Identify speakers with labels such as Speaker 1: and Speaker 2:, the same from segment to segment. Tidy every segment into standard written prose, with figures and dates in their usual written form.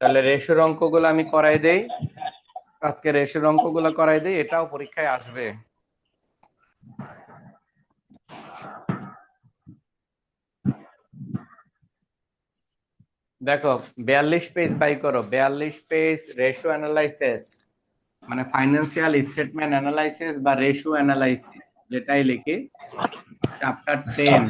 Speaker 1: তাহলে রেশোর অঙ্কগুলো আমি করাই দেই, আজকে রেশোর অঙ্কগুলো করাই দেই, এটাও পরীক্ষায় আসবে। দেখো 42 পেজ বাই করো, 42 পেজ রেশিও অ্যানালাইসিস, মানে ফাইন্যান্সিয়াল স্টেটমেন্ট অ্যানালাইসিস বা রেশিও অ্যানালাইসিস যেটাই লিখি, চ্যাপ্টার 10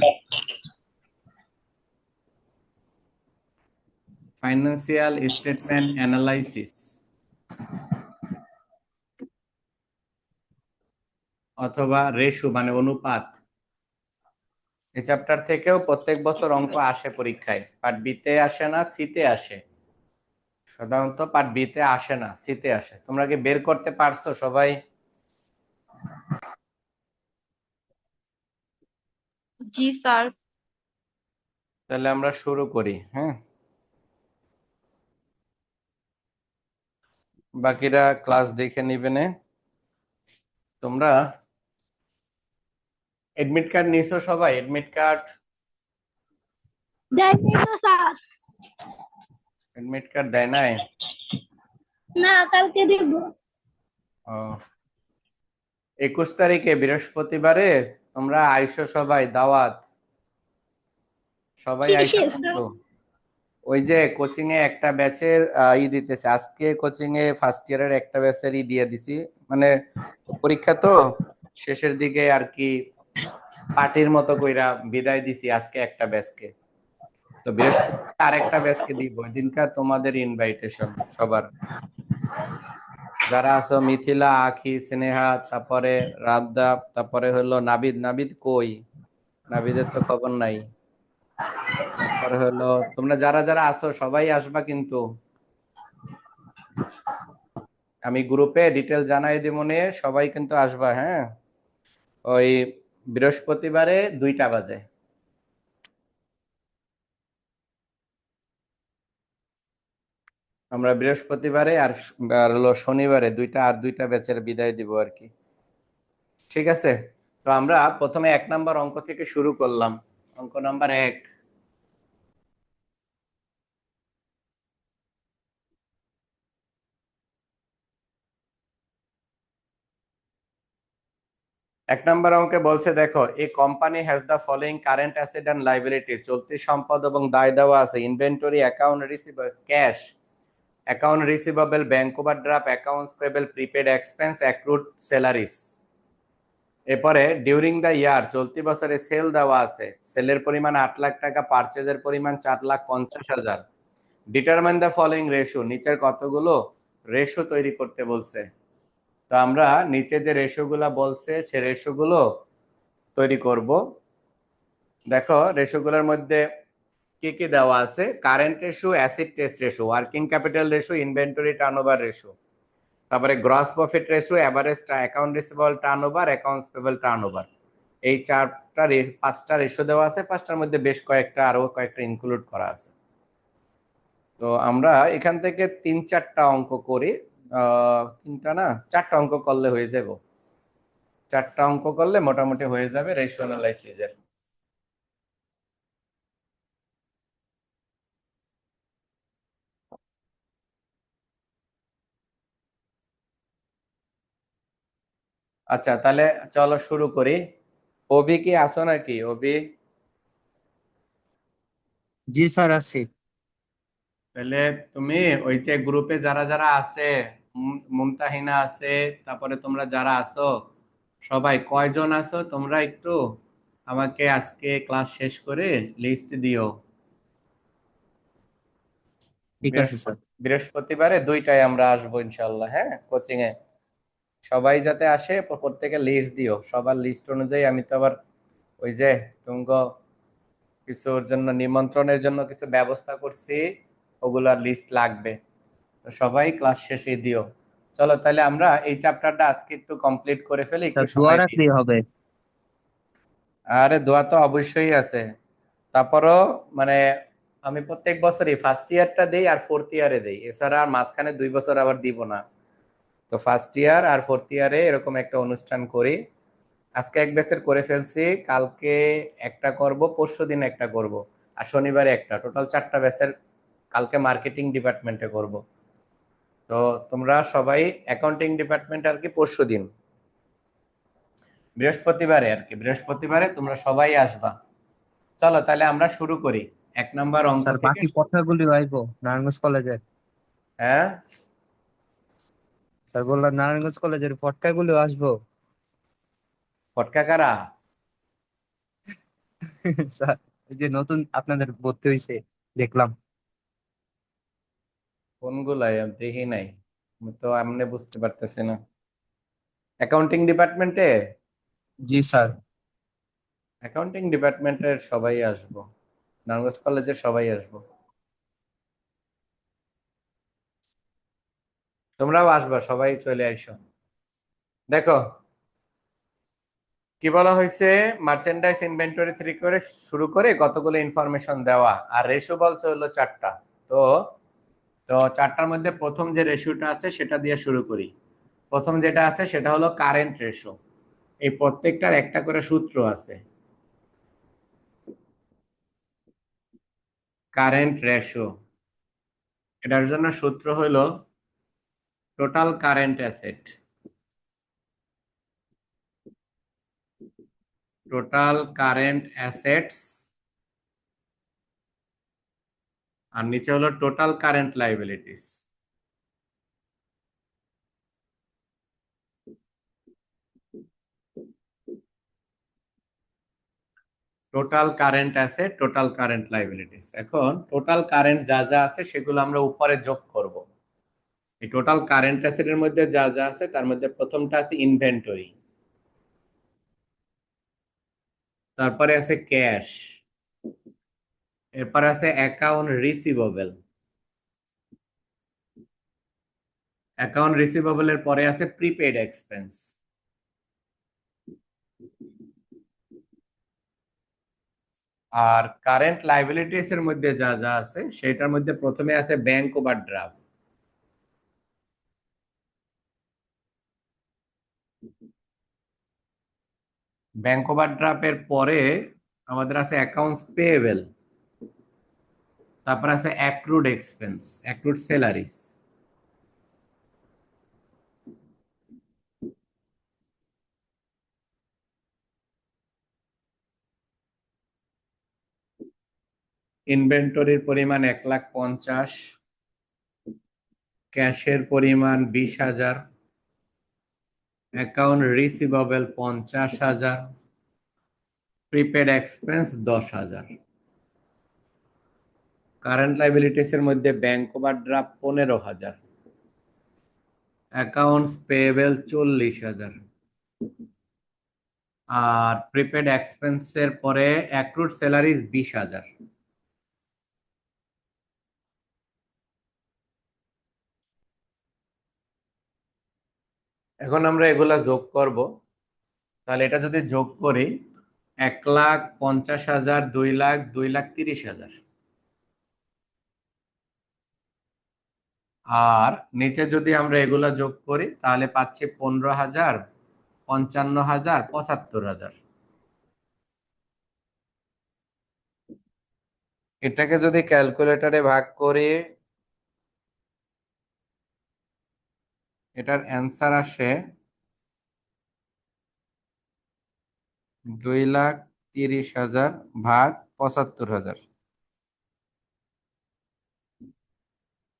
Speaker 1: ফাইন্যান্সিয়াল স্টেটমেন্ট অ্যানালাইসিস অথবা রেশিও মানে অনুপাত। এই চ্যাপ্টার থেকেও প্রত্যেক বছর অঙ্ক আসে পরীক্ষায়, পার্ট বি তে আসে না, সি তে আসে। সাধারণত পার্ট বি তে আসে না, সি তে আসে। তোমরা কি বের করতে পারছো সবাই?
Speaker 2: জি স্যার।
Speaker 1: তাহলে আমরা শুরু করি। হ্যাঁ, বাকিরা ক্লাস দেখে নিবেনে। তোমরা এডমিট কার্ড নিছো সবাই? এডমিট কার্ড,
Speaker 2: দেয়নি তো স্যার।
Speaker 1: এডমিট কার্ড দেয় নাই?
Speaker 2: না, কালকে দিব।
Speaker 1: ও, 21 তারিখে বৃহস্পতিবারে তোমরা আইসো সবাই, দাওয়াত, সবাই আইসো
Speaker 2: কিসের স্যার?
Speaker 1: কিন্তু। ওই যে কোচিং এ একটা ব্যাচের দিতেছে আজকে, কোচিং এ ফার্স্ট ইয়ারের একটা ব্যাচের দিয়ে দিছি, মানে পরীক্ষা তো শেষের দিকে আর কি, পার্টির মতো কইরা বিদায় দিছি আজকে একটা ব্যাচকে। তো বৃহস্পতি আরেকটা ব্যাচকে দিব, ওই দিনকার তোমাদের ইনভাইটেশন সবার, যারা আছো, মিথিলা, আখি, স্নেহা, তারপরে রাদ্দা, তারপরে হলো নাবিদ। নাবিদ কই? নাবিদের তো খবর নাই। তারপরে হলো তোমরা যারা যারা আছো সবাই আসবা কিন্তু। আমি গ্রুপে ডিটেল জানাই দিব নিয়ে, সবাই কিন্তু আসবা। হ্যাঁ, ওই বৃহস্পতিবারে 2টা বাজে। আমরা বৃহস্পতিবারে আর হলো শনিবারে 2টা ব্যাচের বিদায় দিব আর কি। ঠিক আছে, তো আমরা প্রথমে 1 নম্বর অঙ্ক থেকে শুরু করলাম। অঙ্ক নাম্বার 1। 1 নম্বর অঙ্কে বলছে, দেখো, a company has the following current asset and liability, চলতি সম্পদ এবং দায় দেওয়া আছে। Inventory, account receivable, cash, account receivable, bank overdraft, accounts payable, prepaid expense, accrued salaries. এরপরে ডিউরিং দ্য ইয়ার, চলতি বছরে সেল দেওয়া আছে, সেলের পরিমাণ 8 লাখ টাকা, পারচেজের পরিমাণ 4,50,000। ডিটারমাইন দ্য ফলোইং রেশিও, নিচের কতগুলো রেশিও তৈরি করতে বলছে। তো আমরা নিচে যে রেশিও গুলা বলছে সে রেশিও গুলো তৈরি করব। দেখো রেশিও গুলোর মধ্যে কি কি দেওয়া আছে: current ratio, asset test ratio, working capital ratio, inventory turnover ratio, তারপরে gross profit ratio, average account receivable turnover, accounts payable turnover. এই 5টা রেশিও দেওয়া আছে, 5টার মধ্যে বেশ কয়েকটা আরো কয়েকটা ইনক্লুড করা আছে। তো আমরা এখান থেকে 3-4টা অঙ্ক করি। 3টা না, 4টা অঙ্ক করলে হয়ে যাব। 4টা অঙ্ক করলে মোটামুটি হয়ে যাবে রেশিও অ্যানালাইসিসের। আচ্ছা, তাহলে চলো শুরু করি। অভি কি আছো নাকি? অভি,
Speaker 3: জি স্যার, আছি।
Speaker 1: তাহলে তুমি ওই যে গ্রুপে যারা যারা আছে, মুমতাহিনা আছে, তারপরে তোমরা যারা আছো সবাই কয়জন আছো তোমরা একটু আমাকে আজকে ক্লাস শেষ করে লিস্ট দিও।
Speaker 3: ঠিক আছে স্যার।
Speaker 1: বৃহস্পতিবারে 2টায় আমরা আসবো ইনশাল্লাহ। হ্যাঁ, কোচিং এ সবাই যাতে আসে, প্রত্যেকে লিস্ট দিও। সবার লিস্ট অনুযায়ী আমি তো আবার ওই যে তুমগো কিছুর জন্য, নিমন্ত্রণের জন্য কিছু ব্যবস্থা করছি, ওগুলার লিস্ট লাগবে। তো সবাই ক্লাস শেষে দিও। চলো তাহলে আমরা এই চ্যাপ্টারটা আজকে একটু কমপ্লিট করে ফেলি, একটু
Speaker 3: স্যার দোয়া
Speaker 1: সময় দিই।
Speaker 3: রাখলেই হবে।
Speaker 1: আরে দোয়া তো অবশ্যই আছে। তারপরও মানে আমি প্রত্যেক বছরই ফার্স্ট ইয়ারটা দেই আর ফোর্থ ইয়ারে দেই, এছাড়া আর মাঝখানে 2 বছর আবার দিব না। তো ফার্স্ট ইয়ার আর ফোর্থ ইয়ারে এরকম একটা অনুষ্ঠান করি। আজকে এক ব্যাচের করে ফেলছি, কালকে একটা করব, পরশুদিন একটা করব, আর শনিবারে একটা, টোটাল 4টা ব্যাচের কালকে মার্কেটিং ডিপার্টমেন্টে করব। তো তোমরা সবাই অ্যাকাউন্টিং ডিপার্টমেন্ট আর কি পরশু দিন বৃহস্পতিবারে আর কি, বৃহস্পতিবারে তোমরা সবাই আসবা। চলো তাহলে আমরা শুরু করি 1 নম্বর অঙ্ক
Speaker 3: স্যার
Speaker 1: থেকে।
Speaker 3: বাকি পড়াগুলি আইবো নারায়ণগঞ্জ কলেজের?
Speaker 1: হ্যাঁ,
Speaker 3: স্যার বললাম নারায়ণগঞ্জ কলেজের পটকাগুলো আসবো।
Speaker 1: ফটকা কারা?
Speaker 3: স্যার এই যে নতুন আপনাদের ভর্তি হয়েছে দেখলাম।
Speaker 1: কোনগুলাই আমি দেখি নাই, আমি তো এমনি বুঝতে পারতেছি না। অ্যাকাউন্টিং ডিপার্টমেন্টে,
Speaker 3: জি স্যার।
Speaker 1: অ্যাকাউন্টিং ডিপার্টমেন্টের সবাই আসবো, নারায়ণগঞ্জ কলেজের সবাই আসবো। তোমরাও আসবা, সবাই চলে আইসো। দেখো কি বলা হয়েছে, মার্চেন্ডাইজ ইনভেন্টরি থেকে করে শুরু করে কতগুলো ইনফরমেশন দেওয়া, আর রেশিও বলছে হলো 4টা। তো তো 4টার মধ্যে প্রথম যে রেশিওটা আছে সেটা দিয়ে শুরু করি। প্রথম যেটা আছে সেটা হলো কারেন্ট রেশিও। এই প্রত্যেকটার একটা করে সূত্র আছে। কারেন্ট রেশিও, এটার জন্য সূত্র হলো total current asset, total current assets, আর নিচে হলো total current liabilities. Total current asset, total current liabilities. এখন টোটাল কারেন্ট যা যা আছে সেগুলো আমরা উপরে যোগ করব। এই টোটাল কারেন্ট অ্যাসেটের মধ্যে যা যা আছে তার মধ্যে প্রথমটা আছে ইনভেন্টরি, তারপরে আছে ক্যাশ, এরপর আছে অ্যাকাউন্ট রিসিভেবল, অ্যাকাউন্ট রিসিভেবলের পরে আছে প্রিপেড এক্সপেন্স, আর কারেন্ট লাইবিলিটিস এর মধ্যে যা যা আছে সেটার মধ্যে প্রথমে আছে ব্যাংক ওভারড্রাফট, ব্যাংক ওভারড্রাফটের পরে আমাদের আছে অ্যাকাউন্টস পেয়েবল, তারপর আছে অ্যাক্রুড এক্সপেন্স, অ্যাক্রুড স্যালারিজ, ইনভেন্টরির পরিমাণ 1,50,000, ক্যাশের পরিমাণ 20,000, account receivable 50,000, prepaid expense 10,000। Current liabilities এর মধ্যে ব্যাংক ওভারড্রাফট 15,000, অ্যাকাউন্টস পেয়েবল 40,000, আর প্রিপেড এক্সপেন্সের পরে অ্যাক্রুড স্যালারিজ 20,000। এখন আমরা এগুলা যোগ করব। তাহলে এটা যদি যোগ করি, 1,50,000, 2,00,000, 2,30,000, আর নিচে যদি আমরা এগুলা যোগ করি তাহলে পাচ্ছি 15,000, 55,000, 75,000। এটাকে যদি ক্যালকুলেটরে ভাগ করি, এটার অ্যান্সার আসে 2,30,000 ভাগ 75,000,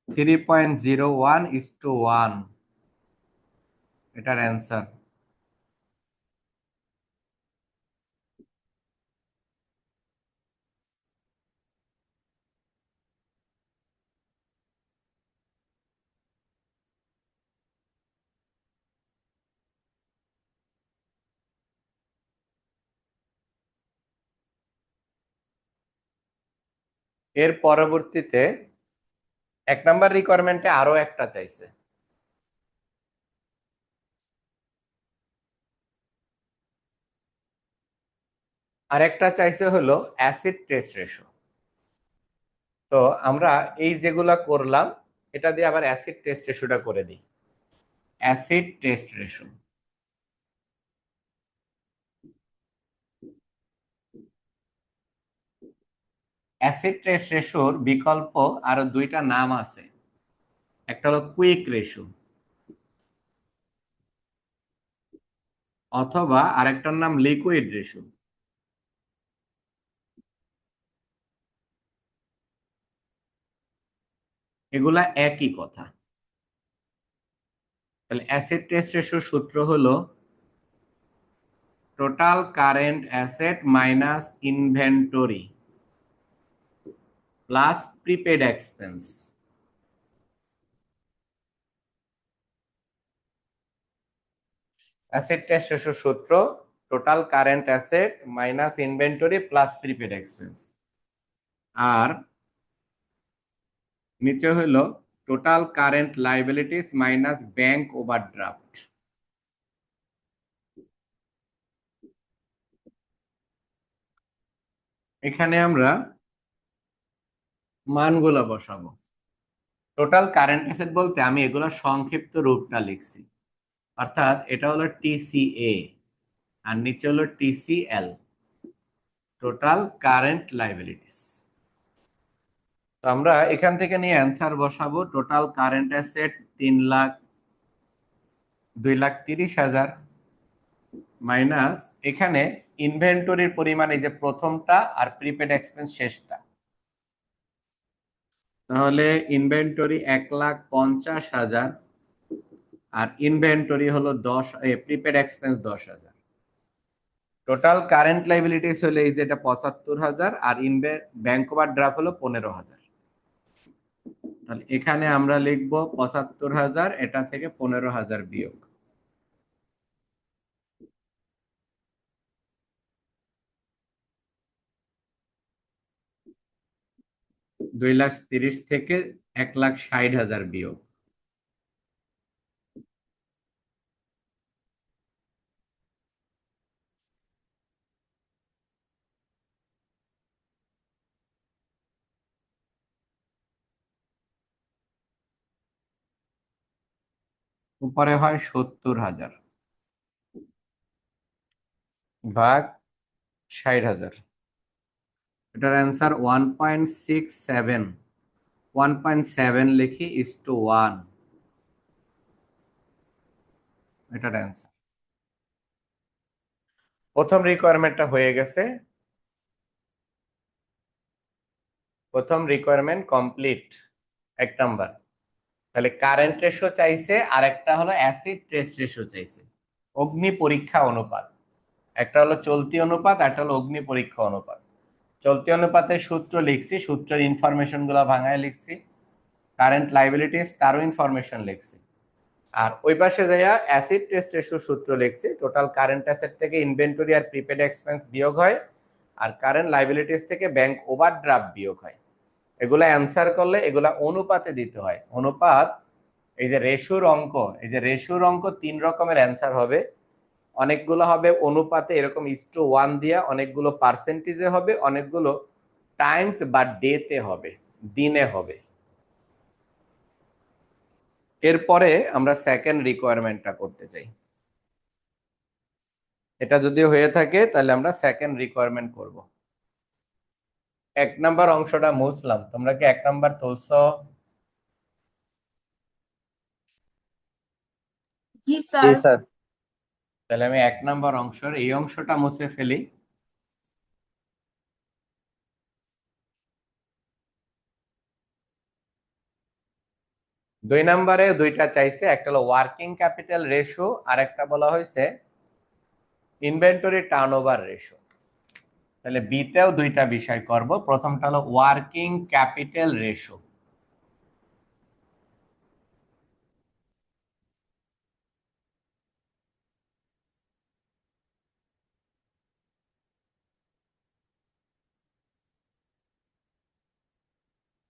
Speaker 1: 3.01:1 এটার অ্যান্সার। এর পরবর্তীতে 1 নম্বর রিকোয়ারমেন্টে আরো একটা চাইছে। আরেকটা চাইছে হলো অ্যাসিড টেস্ট রেশিও। তো আমরা এই যেগুলা করলাম এটা দিয়ে আবার অ্যাসিড টেস্ট রেশিওটা করে দিই। Acid test ratio, acid test রেশোর বিকল্প আরো দুইটা নাম আছে, একটা হলো কুইক রেশো অথবা আরেকটার নাম লিকুইড রেশো। এগুলা একই কথা। তাহলে অ্যাসিড টেস্ট রেশোর সূত্র হলো total current asset minus inventory plus prepaid expense. Asset test ratio সূত্র total current asset minus inventory plus prepaid expense, আর নিচে হলো total current liabilities minus bank overdraft. এখানে আমরা মানগুলো বসাবো। টোটাল কারেন্ট অ্যাসেট বলতে আমি এগুলো সংক্ষিপ্ত রূপটা লিখছি, অর্থাৎ এটা হলো টিসিএ আর নিচে হলো টিসিএল, টোটাল কারেন্ট লাইবিলিটিস। তো আমরা এখান থেকে নিয়ে অ্যান্সার বসাবো। টোটাল কারেন্ট অ্যাসেট 3,02,30,000 মাইনাস এখানে ইনভেন্টরির পরিমাণ এই যে প্রথমটা আর প্রিপেড এক্সপেন্স শেষটা, তাহলে ইনভেন্টরি 1,50,000 আর ইনভেন্টরি হলো 10, prepaid expense 10,000। Total current liabilities হলো এই যেটা 75,000 আর ব্যাংক ওভারড্রাফট হলো 15,000। তাহলে এখানে আমরা লিখবো 75,000, এটা থেকে 15,000 বিয়োগ। $2,30,000 থেকে 1,60,000 বিয়োগ। উপরে হয় 70,000 ভাগ 60,000। এটার অ্যান্সার 1.67, 1.7 লিখি ইস টু 1, এটার অ্যান্সার। প্রথম রিকোয়ারমেন্টটা হয়ে গেছে, প্রথম রিকোয়ারমেন্ট কমপ্লিট, 1 নাম্বার। তাহলে কারেন্ট রেশিও চাইছে আর একটা হলো অ্যাসিড টেস্ট রেশিও চাইছে, অগ্নি পরীক্ষা অনুপাত। একটা হলো চলতি অনুপাত, একটা হলো অগ্নি পরীক্ষা অনুপাত। চলতি অনুপাতের সূত্র লিখছি, সূত্রের ইনফরমেশন গুলো ভাঙায় লিখছি, কারেন্ট লাইবিলিটিস তারও ইনফরমেশন লিখছি। আর ওই পাশে যাইয়া অ্যাসিড টেস্ট রেশিও সূত্র লিখছি, টোটাল কারেন্ট অ্যাসেট থেকে ইনভেন্টরি আর প্রিপেড এক্সপেন্স বিয়োগ হয় আর কারেন্ট লাইবিলিটিস থেকে ব্যাংক ওভারড্রাফট বিয়োগ হয়। এগুলা অ্যান্সার করলে এগুলা অনুপাতে দিতে হয়। অনুপাত এই যে রেশিওর অঙ্ক, এই যে রেশিওর অঙ্ক 3 রকমের অ্যান্সার হবে। অনেকগুলো হবে অনুপাতে এরকম ইস টু 1 দিয়া, অনেকগুলো পার্সেন্টেজে হবে, অনেকগুলো টাইমস বা ডেতে হবে, দিনে হবে। এরপরে আমরা সেকেন্ড রিকোয়ারমেন্টটা করতে চাই। এটা যদি হয়ে থাকে তাহলে আমরা সেকেন্ড রিকোয়ারমেন্ট করব। 1 নাম্বার অংশটা মুছলাম, তোমরা কি 1 নাম্বার তুলছো?
Speaker 2: জি
Speaker 3: জি
Speaker 2: স্যার।
Speaker 3: স্যার।
Speaker 1: তাহলে আমি 1 নাম্বার অংশের এই অংশটা মুছে ফেলি। দুই নাম্বারে দুইটা চাইছে, একটা হলো ওয়ার্কিং ক্যাপিটাল রেশিও আর একটা বলা হয়েছে ইনভেন্টরি টার্নওভার রেশিও। তাহলে বিতেও দুইটা বিষয় করব। প্রথমটা হলো working capital ratio.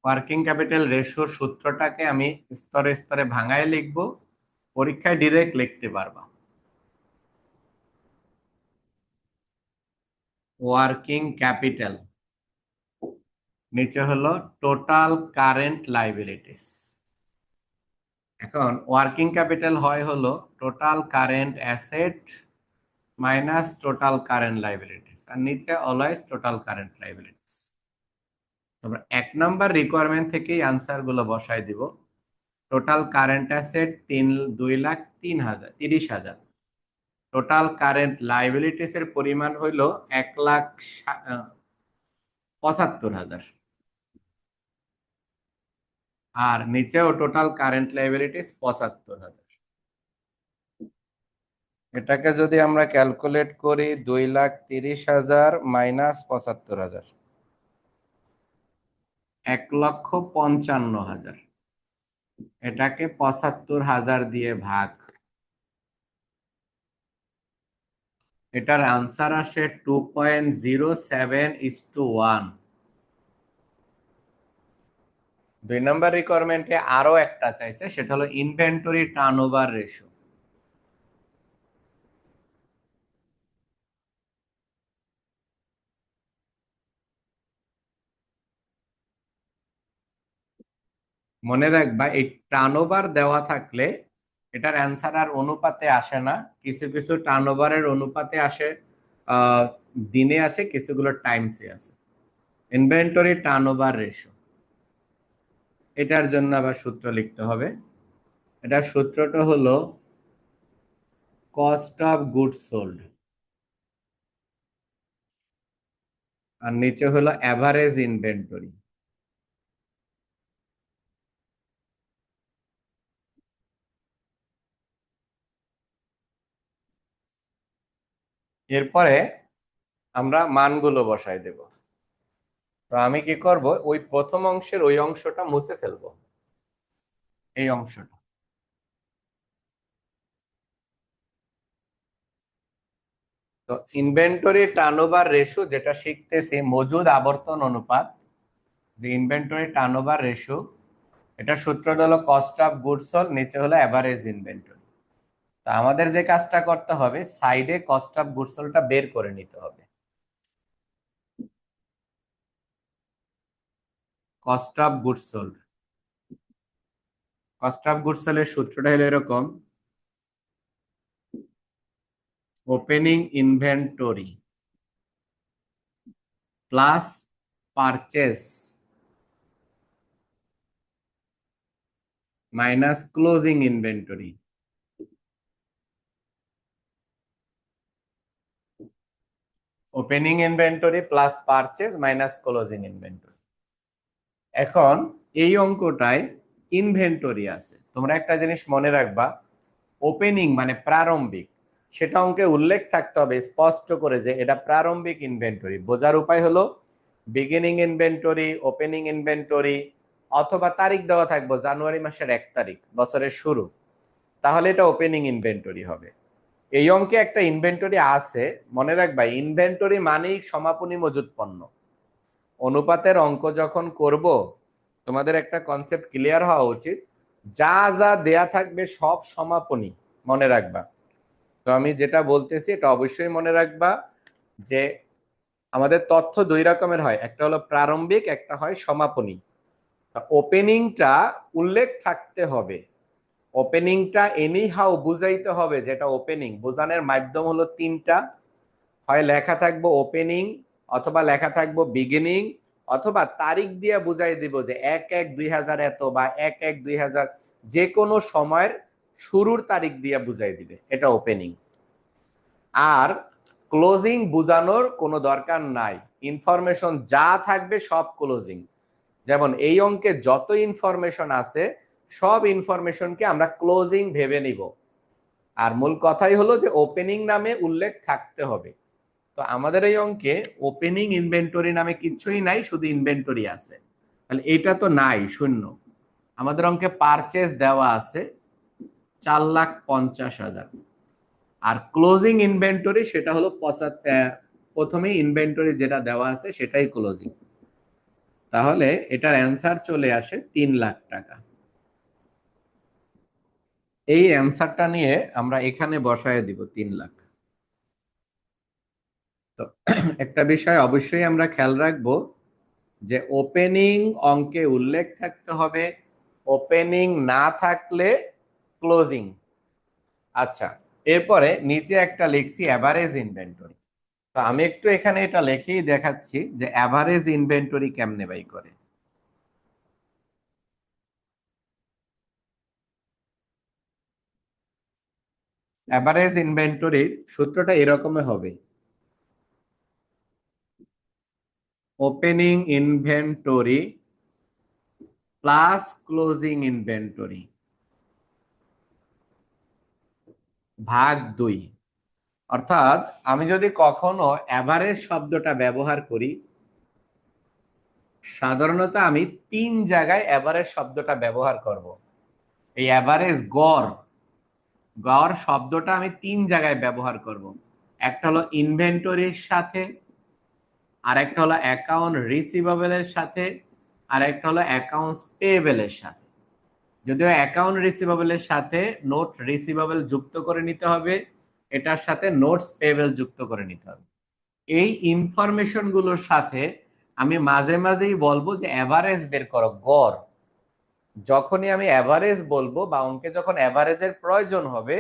Speaker 1: Working capital রেশিওর সূত্রটাকে আমি স্তরে স্তরে ভাঙায় লিখব, পরীক্ষায় ডিরেক্ট লিখতে পারবা। ওয়ার্কিং ক্যাপিটাল নিচে হলো টোটাল কারেন্ট লাইবিলিটিস। এখন ওয়ার্কিং ক্যাপিটাল হয় হলো total current asset minus total current liabilities, আর নিচে অলওয়েজ টোটাল কারেন্ট লাইবিলিটিস। তোমরা 1 নাম্বার রিকোয়ারমেন্ট থেকেই আনসার গুলো বসাই দিব। Total current asset 2,03,030,000। Total current liabilities এর পরিমাণ হইল 1,75,000। আর নিচেও টোটাল কারেন্ট লাইবিলিটিস 75,000। এটাকে যদি আমরা ক্যালকুলেট করি 2,30,000 মাইনাস 75,000, 1,55,000। এটাকে 75,000 দিয়ে ভাগ। এটার আনসার আসে 2.07:1। 2 নাম্বার রিকোয়ারমেন্টে আরো একটা চাইছে, সেটা হলো ইনভেন্টরি টার্নওভার রেশিও। মনে রাখবা এই টার্নওভার দেওয়া থাকলে এটার অ্যান্সার আর অনুপাতে আসে না। কিছু কিছু টার্নওভারের অনুপাতে আসে, দিনে আসে, কিছুগুলো টাইমসে আসে। ইনভেন্টরি টার্নওভার রেশিও, এটার জন্য আবার সূত্র লিখতে হবে। এটার সূত্রটা হলো কস্ট অফ গুডস সোল্ড, আর নিচে হলো অ্যাভারেজ ইনভেন্টরি। এরপরে আমরা মানগুলো বসাই দেব। তো আমি কি করব, ওই প্রথম অংশের ওই অংশটা মুছে ফেলবো, এই অংশটা। তো ইনভেন্টরি টার্নওভার রেশিও যেটা শিখতেছি, মজুদ আবর্তন অনুপাত, যে ইনভেন্টরি টার্নওভার রেশিও, এটা সূত্রটা হলো কস্ট অফ গুডস সোল্ড, নিচে হলো অ্যাভারেজ ইনভেন্টরি। তো আমাদের যে কাজটা করতে হবে, সাইডে কস্ট অফ গুডস সোল্ডটা বের করে নিতে হবে। Cost of goods sold, cost of goods সোল্ডের সূত্রটা হলো এরকম: opening inventory plus purchase minus closing inventory. Opening inventory plus purchase minus closing inventory. এখন এই অঙ্কটায় ইনভেন্টরি আছে। তোমরা একটা জিনিস মনে রাখবা, ওপেনিং মানে প্রারম্ভিক, সেটা অঙ্কে উল্লেখ থাকতে হবে স্পষ্ট করে যে এটা প্রারম্ভিক ইনভেন্টরি। বোঝার উপায় হলো বিগিনিং ইনভেন্টরি, ওপেনিং ইনভেন্টরি, অথবা তারিখ দেওয়া থাকবো জানুয়ারি মাসের 1 তারিখ, বছরের শুরু, তাহলে এটা ওপেনিং ইনভেন্টরি হবে। এই অঙ্কে একটা ইনভেন্টরি আছে, মনে রাখবা ইনভেন্টরি মানেই সমাপনী মজুত পণ্য। অনুপাতের অঙ্ক যখন করব, তোমাদের একটা কনসেপ্ট ক্লিয়ার হওয়া উচিত, যা যা দেয়া থাকবে সব সমাপনী, মনে রাখবা। তো আমি যেটা বলতেছি এটা অবশ্যই মনে রাখবা যে আমাদের তথ্য 2 রকমের হয়, একটা হলো প্রারম্ভিক, একটা হয় সমাপনী। ওপেনিংটা উল্লেখ থাকতে হবে, ওপেনিংটা এনি হাউ বুঝাইতে হবে, যেটা ওপেনিং বোঝানোর মাধ্যম হলো 3টা। হয় লেখা থাকবো ওপেনিং, অথবা লেখা থাকবো বিগিনিং, অথবা তারিখ দিয়ে বুঝাই দিব যে 1/1/2000 এত, বা 1/1/2000, যে কোনো সময়ের শুরুর তারিখ দিয়ে বুঝাই দিবে, এটা ওপেনিং। আর ক্লোজিং বুঝানোর কোনো দরকার নাই, ইনফরমেশন যা থাকবে সব ক্লোজিং। যেমন এই অঙ্কে যত ইনফরমেশন আছে সব ইনফরমেশনকে আমরা ক্লোজিং ভেবে নিব। আর মূল কথাই হলো যে ওপেনিং নামে উল্লেখ থাকতে হবে। তো আমাদের এই অঙ্কে ওপেনিং ইনভেন্টরি নামে কিছুই নাই, শুধু ইনভেন্টরি আছে। তাহলে এটা তো নাই, শূন্য। আমাদের অঙ্কে পারচেজ দেওয়া আছে 4,50,000, আর ক্লোজিং ইনভেন্টরি সেটা হলো প্রথমে ইনভেন্টরি যেটা দেওয়া আছে সেটাই ক্লোজিং। তাহলে এটার অ্যান্সার চলে আসে 3,00,000 টাকা। এই অ্যান্সারটা নিয়ে আমরা এখানে বসায় দিব 3,00,000। তো একটা বিষয় অবশ্যই আমরা খেয়াল রাখবো যে ওপেনিং অঙ্কে উল্লেখ থাকতে হবে, ওপেনিং না থাকলে ক্লোজিং। আচ্ছা, এরপরে নিচে একটা লিখছি অ্যাভারেজ ইনভেন্টরি। তো আমি একটু এখানে এটা লিখেই দেখাচ্ছি যে অ্যাভারেজ ইনভেন্টরি কেমনে বাই করে। এভারেজ ইনভেন্টরির সূত্রটা এরকমই হবে, opening inventory plus closing inventory ভাগ 2। অর্থাৎ আমি যদি কখনো এভারেজ শব্দটা ব্যবহার করি, সাধারণত আমি 3 জায়গায় এভারেজ শব্দটা ব্যবহার করব। এই এভারেজ গড়, গড় শব্দটা আমি 3 জায়গায় ব্যবহার করব। একটা হলো ইনভেন্টরির সাথে, আর একটা হলো অ্যাকাউন্ট রিসিভেবলের সাথে, আর একটা হলো অ্যাকাউন্টস পেয়েবলের সাথে। যদিও অ্যাকাউন্ট রিসিভেবলের সাথে নোট রিসিভেবল যুক্ত করে নিতে হবে, এটার সাথে নোটস পেয়েবল যুক্ত করে নিতে হবে। এই ইনফরমেশন গুলোর সাথে আমি মাঝে মাঝেই বলবো যে এভারেজ বের করো, গড়। যখনই আমি এভারেজ বলবো বা অঙ্কে যখন এভারেজের প্রয়োজন হবে,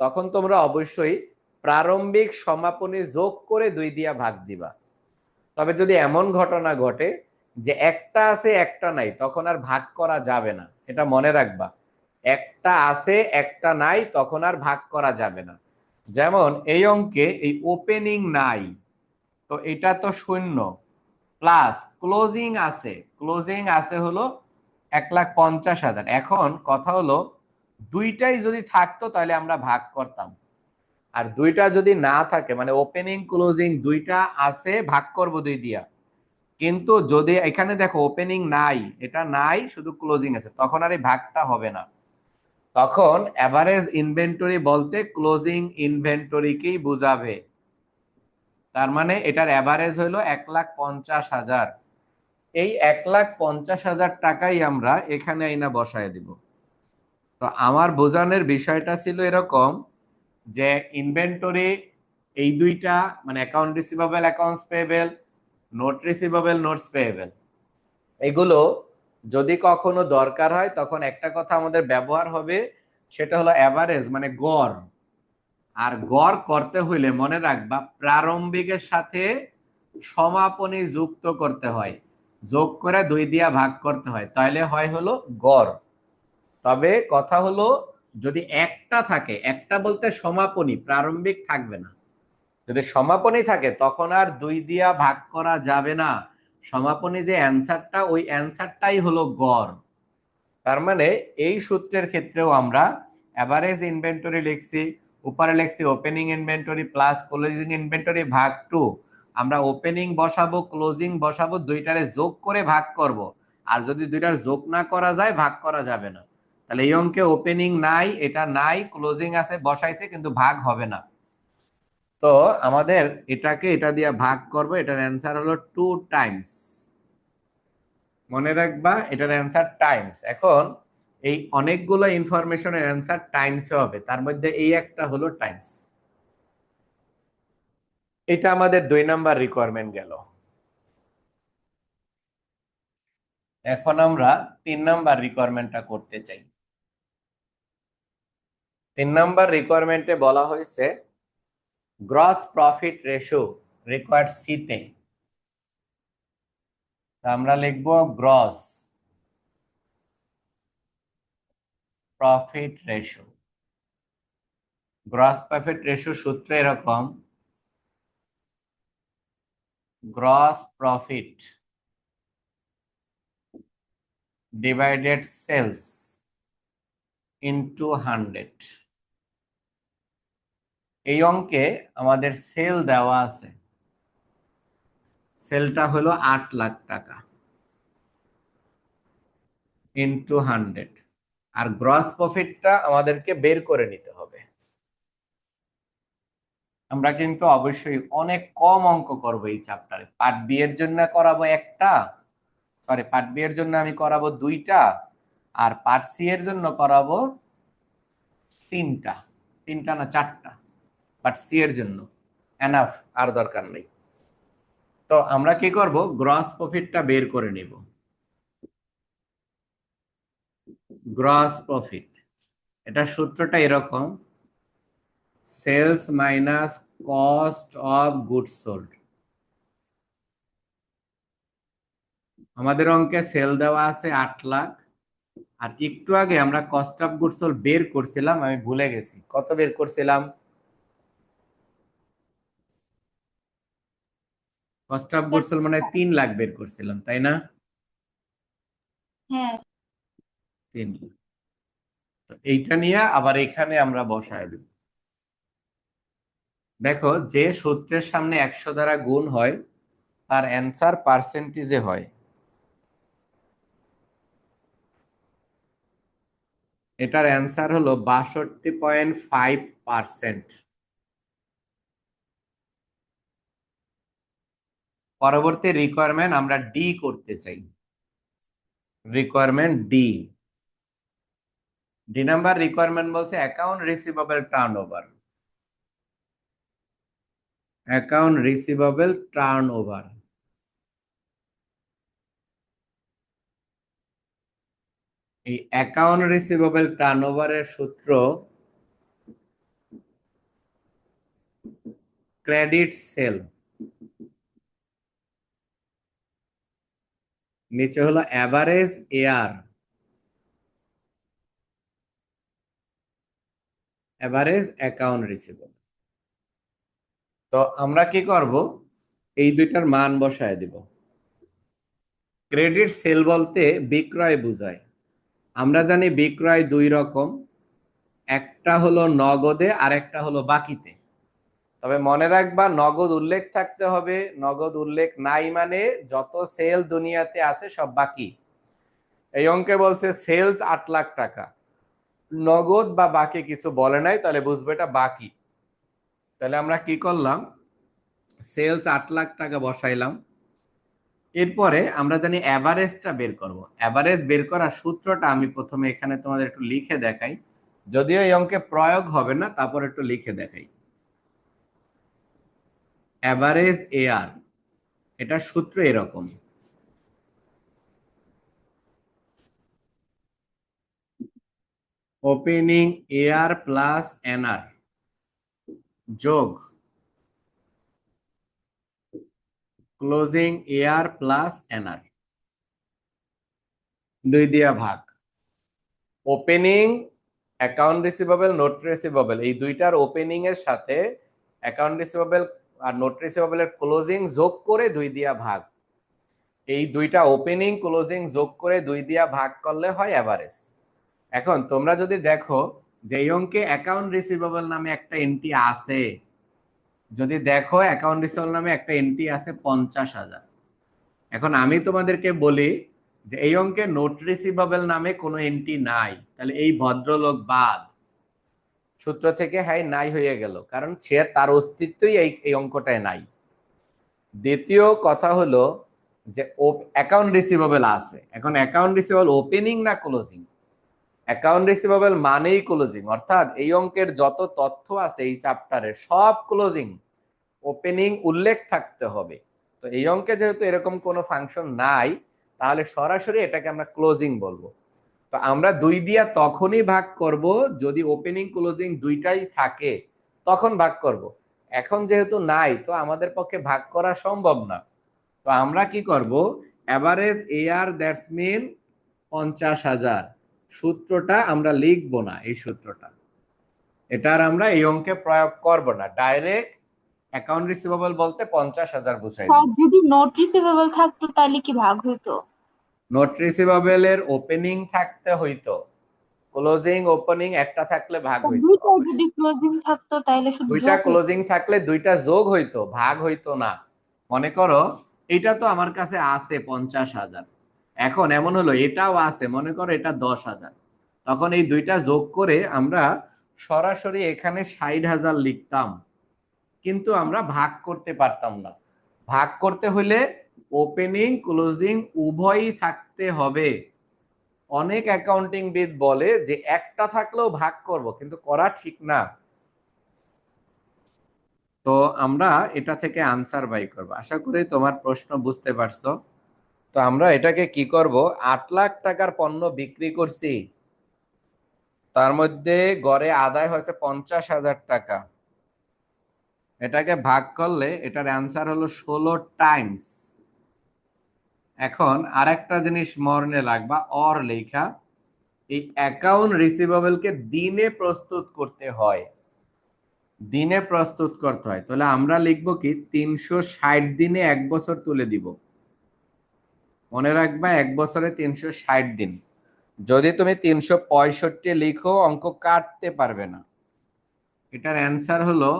Speaker 1: তখন তোমরা অবশ্যই প্রারম্ভিক সমাপনী যোগ করে 2 দিয়া ভাগ দিবা। তবে যদি এমন ঘটনা ঘটে যে একটা আছে একটা নাই, তখন আর ভাগ করা যাবে না, এটা মনে রাখবা। একটা আছে একটা নাই, তখন আর ভাগ করা যাবে না। যেমন এই অঙ্কে এই ওপেনিং নাই, তো এটা তো শূন্য, প্লাস ক্লোজিং আছে, ক্লোজিং আছে হলো 1,50,000। এখন কথা হলো দুইটাই যদি থাকতো তাহলে আমরা ভাগ করতাম, আর দুইটা যদি না থাকে মানে ওপেনিং ক্লোজিং দুইটা আছে, ভাগ করব 2 দিয়া। কিন্তু যদি এখানে দেখো ওপেনিং নাই, এটা নাই, শুধু ক্লোজিং আছে, তখন আর এই ভাগটা হবে না। তখন এভারেজ ইনভেন্টরি বলতে ক্লোজিং ইনভেন্টরিকেই বুঝাবে। তার মানে এটার এভারেজ হলো 1,50,000। এই 1,50,000 টাকাই আমরা এখানে আইনা বসায় দিব। তো আমার বোঝানোর বিষয়টা ছিল এরকম যে ইনভেন্টরি এই দুইটা মানে account receivable accounts payable, note receivable notes payable, এগুলো যদি কখনো দরকার হয় তখন একটা কথা আমাদের ব্যবহার হবে, সেটা হলো এভারেজ মানে গড়। আর গড় করতে হইলে মনে রাখবা প্রারম্ভিকের সাথে সমাপনী যুক্ত করতে হয়, যোগ করে 2 দিয়া ভাগ করতে হয়, তাহলে হয় হলো গড়। তবে কথা হলো যদি একটা থাকে, একটা বলতে সমাপনী, প্রারম্ভিক থাকবে না। যদি সমাপনী থাকে তখন আর 2 দিয়া ভাগ করা যাবে না। সমাপনী যে অ্যান্সারটা, ওই অ্যান্সারটাই হলো গড়। তার মানে এই সূত্রের ক্ষেত্রেও আমরা এভারেজ ইনভেন্টরি লিখছি, উপরে লিখছি opening inventory plus closing inventory ভাগ 2। আমরা ওপেনিং বসাবো ক্লোজিং বসাবো, দুইটারে যোগ করে ভাগ করব। আর যদি দুইটার যোগ না করা যায়, ভাগ করা যাবে না। তাহলে এই অঙ্কে ওপেনিং নাই, এটা নাই, ক্লোজিং আছে বসাইছে, কিন্তু ভাগ হবে না। তো আমাদের এটাকে এটা দিয়ে ভাগ করব, এটার অ্যান্সার হলো 2 টাইমস। মনে রাখবা এটার অ্যান্সার টাইমস। এখন এই অনেকগুলো ইনফরমেশনের অ্যান্সার টাইমস হবে, তার মধ্যে এই একটা হলো টাইমস। এটা আমাদের 2 নাম্বার রিকোয়ারমেন্ট গেল। এখন আমরা 3 নাম্বার রিকোয়ারমেন্টটা করতে চাই। 3 নাম্বার রিকোয়ারমেন্টে বলা হয়েছে gross profit ratio required C তে। আমরা লিখব gross profit ratio. Gross profit ratio সূত্র এরকম, gross profit divided sales into 100। এই অঙ্কে আমাদের সেল দেওয়া আছে, সেলটা হলো 8 লাখ টাকা ইনটু 100, আর গ্রস প্রফিটটা আমাদেরকে বের করে নিতে হবে। আমরা কিন্তু অবশ্যই অনেক কম অঙ্ক করব এই চ্যাপ্টারে। পার্ট বি এর জন্য করাবো একটা, সরি পার্ট বি এর জন্য আমি করাবো 2টা, আর পার্ট সি এর জন্য করাবো 3টা, 3টা না 4টা। পার্ট সি এর জন্য এনাফ, আর দরকার নেই। তো আমরা কি করব, গ্রস প্রফিটটা বের করে নিব। গ্রস প্রফিট, এটা সূত্রটা এরকম, sales minus cost of goods sold. আমাদের অঙ্কে সেল দেওয়া আছে 8 লাখ, আর একটু আগে আমরা কস্ট অফ গুডস সোল্ড বের করছিলাম, আমি ভুলে গেছি কত বের করছিলাম। কস্ট অফ গুডস সোল্ড মানে 3 লাখ বের করছিলাম, তাই না?
Speaker 2: হ্যাঁ
Speaker 1: 3 লাখ। তো এইটা নিয়ে আবার এখানে আমরা বসায় দেব। দেখো, যে সূত্রের সামনে 100 দ্বারা গুণ হয় তার অ্যান্সার পার্সেন্টেজে হয়। এটার অ্যান্সার হলো 62.5%। পরবর্তী রিকোয়ারমেন্ট আমরা ডি করতে চাই। Requirement D. D number requirement বলছে account receivable turnover. Account receivable turnover. এই অ্যাকাউন্ট রিসিভেবল টার্নওভারের সূত্র ক্রেডিট সেল, নিচে হলো average AR. Average account receivable. তো আমরা কি করব, এই দুইটার মান বসায় দিব। ক্রেডিট সেল বলতে বিক্রয় বোঝায়। আমরা জানি বিক্রয় দুই রকম, একটা হলো নগদে আর একটা হলো বাকিতে। তবে মনে রাখবা নগদ উল্লেখ থাকতে হবে, নগদ উল্লেখ নাই মানে যত সেল দুনিয়াতে আছে সব বাকি। এই অঙ্কে বলছে সেলস 8 লাখ টাকা, নগদ বা বাকি কিছু বলে নাই, তাহলে বুঝবো এটা বাকি। তাহলে আমরা কি করলাম, সেলস 8 লাখ টাকা বসাইলাম। এরপরে আমরা জানি অ্যাভারেজটা বের করব। অ্যাভারেজ বের করার সূত্রটা আমি প্রথমে এখানে তোমাদের একটু লিখে দেখাই, যদিও এই অঙ্কে প্রয়োগ হবে না, তারপর একটু লিখে দেখাই। অ্যাভারেজ এআর, এটা সূত্র এরকম। ওপেনিং এআর প্লাস এনআর যোগ ক্লোজিং এআর প্লাস এনআর, 2 দিয়া ভাগ। Opening account receivable note receivable, এই দুইটার ওপেনিং এর সাথে অ্যাকাউন্ট রিসিভেবল আর নোট রিসিভেবল এর ক্লোজিং যোগ করে 2 দিয়া ভাগ। এই দুইটা ওপেনিং ক্লোজিং যোগ করে 2 দিয়া ভাগ করলে হয় অ্যাভারেজ। এখন তোমরা যদি দেখো যে এই অঙ্কে অ্যাকাউন্ট রিসিভেবল নামে একটা এন্ট্রি আছে, যদি দেখো অ্যাকাউন্ট রিসিভেবল নামে একটা এন্ট্রি আছে 50,000। এখন আমি তোমাদেরকে বলি যে এই অঙ্কে নোট রিসিভেবল নামে কোনো এন্ট্রি নাই, তাহলে এই ভদ্রলোক বাদ। সূত্র থেকে হ্যাঁ নাই হয়ে গেল, কারণ সে তার অস্তিত্বই এই অঙ্কটায় নাই। দ্বিতীয় কথা হলো যে অ্যাকাউন্ট রিসিভেবল আছে, এখন অ্যাকাউন্ট রিসিভেবল ওপেনিং না ক্লোজিং? অ্যাকাউন্ট রিসিভেবল মানেই ক্লোজিং, অর্থাৎ এই অঙ্কের যত তথ্য আছে এই চ্যাপ্টারে সব ক্লোজিং, ওপেনিং উল্লেখ থাকতে হবে। তো এই অঙ্কে যেহেতু এরকম কোনো ফাংশন নাই, তাহলে সরাসরি এটাকে আমরা ক্লোজিং বলবো। তো আমরা 2 দিয়া তখনই ভাগ করব যদি ওপেনিং ক্লোজিং দুইটাই থাকে, তখন ভাগ করব। এখন যেহেতু নাই, তো আমাদের পক্ষে ভাগ করা সম্ভব না। তো আমরা কি করব, এভারেজ এআর দ্যাটস মিন 50,000, সূত্রটা আমরা লিখব না। এই সূত্রটা এটার আমরা এই অঙ্কে প্রয়োগ করব না, ডাইরেক্ট অ্যাকাউন্ট রিসিভেবল বলতে 50,000 বুঝাই
Speaker 2: স্যার
Speaker 1: দিব।
Speaker 2: যদি নোট রিসিভেবল থাকতো তাহলে কি ভাগ হইতো?
Speaker 1: নোট রিসিভেবল এর ওপেনিং থাকতে হইতো, ক্লোজিং ওপেনিং একটা থাকলে ভাগ
Speaker 2: তো
Speaker 1: হইতো
Speaker 2: দুইটাই
Speaker 1: অবশ্যই।
Speaker 2: যদি ক্লোজিং থাকতো তাহলে শুধু
Speaker 1: দুইটা
Speaker 2: যোগ হইতো।
Speaker 1: ক্লোজিং থাকলে দুইটা যোগ হইতো, ভাগ হইতো না। মনে করো এটা তো আমার কাছে আছে 50,000, এখন এমন হলো এটাও আছে, মনে করো এটা 10,000, তখন এই দুইটা যোগ করে আমরা সরাসরি এখানে 60,000 লিখতাম, কিন্তু আমরা ভাগ করতে পারতাম না। ভাগ করতে হলে ওপেনিং ক্লোজিং উভয়ই থাকতে হবে। অনেক অ্যাকাউন্টিং বিদ বলে যে একটা থাকলেও ভাগ করব, কিন্তু করা ঠিক না। তো আমরা এটা থেকে আনসার বাই করব। আশা করি তোমার প্রশ্ন বুঝতে পারছো। তো আমরা এটাকে কি করব, 8 লাখ টাকার পণ্য বিক্রি করছি, তার মধ্যে গড়ে আদায় হয়েছে 50,000 টাকা। এটাকে ভাগ করলে এটার অ্যান্সার হলো 16 টাইমস। এখন আরেকটা জিনিস মরনে লাগবা, অর লেখা, এই অ্যাকাউন্ট রিসিভেবলকে দিনে প্রস্তুত করতে হয়, দিনে প্রস্তুত করতে হয়। তাহলে আমরা লিখবো কি 360 দিনে 1 বছর তুলে দিব। মনে রাখবা 1 বছরে 360 দিন। যদি তুমি 365 লিখো অঙ্ক কাটতে পারবে না। এটার অ্যান্সার হলো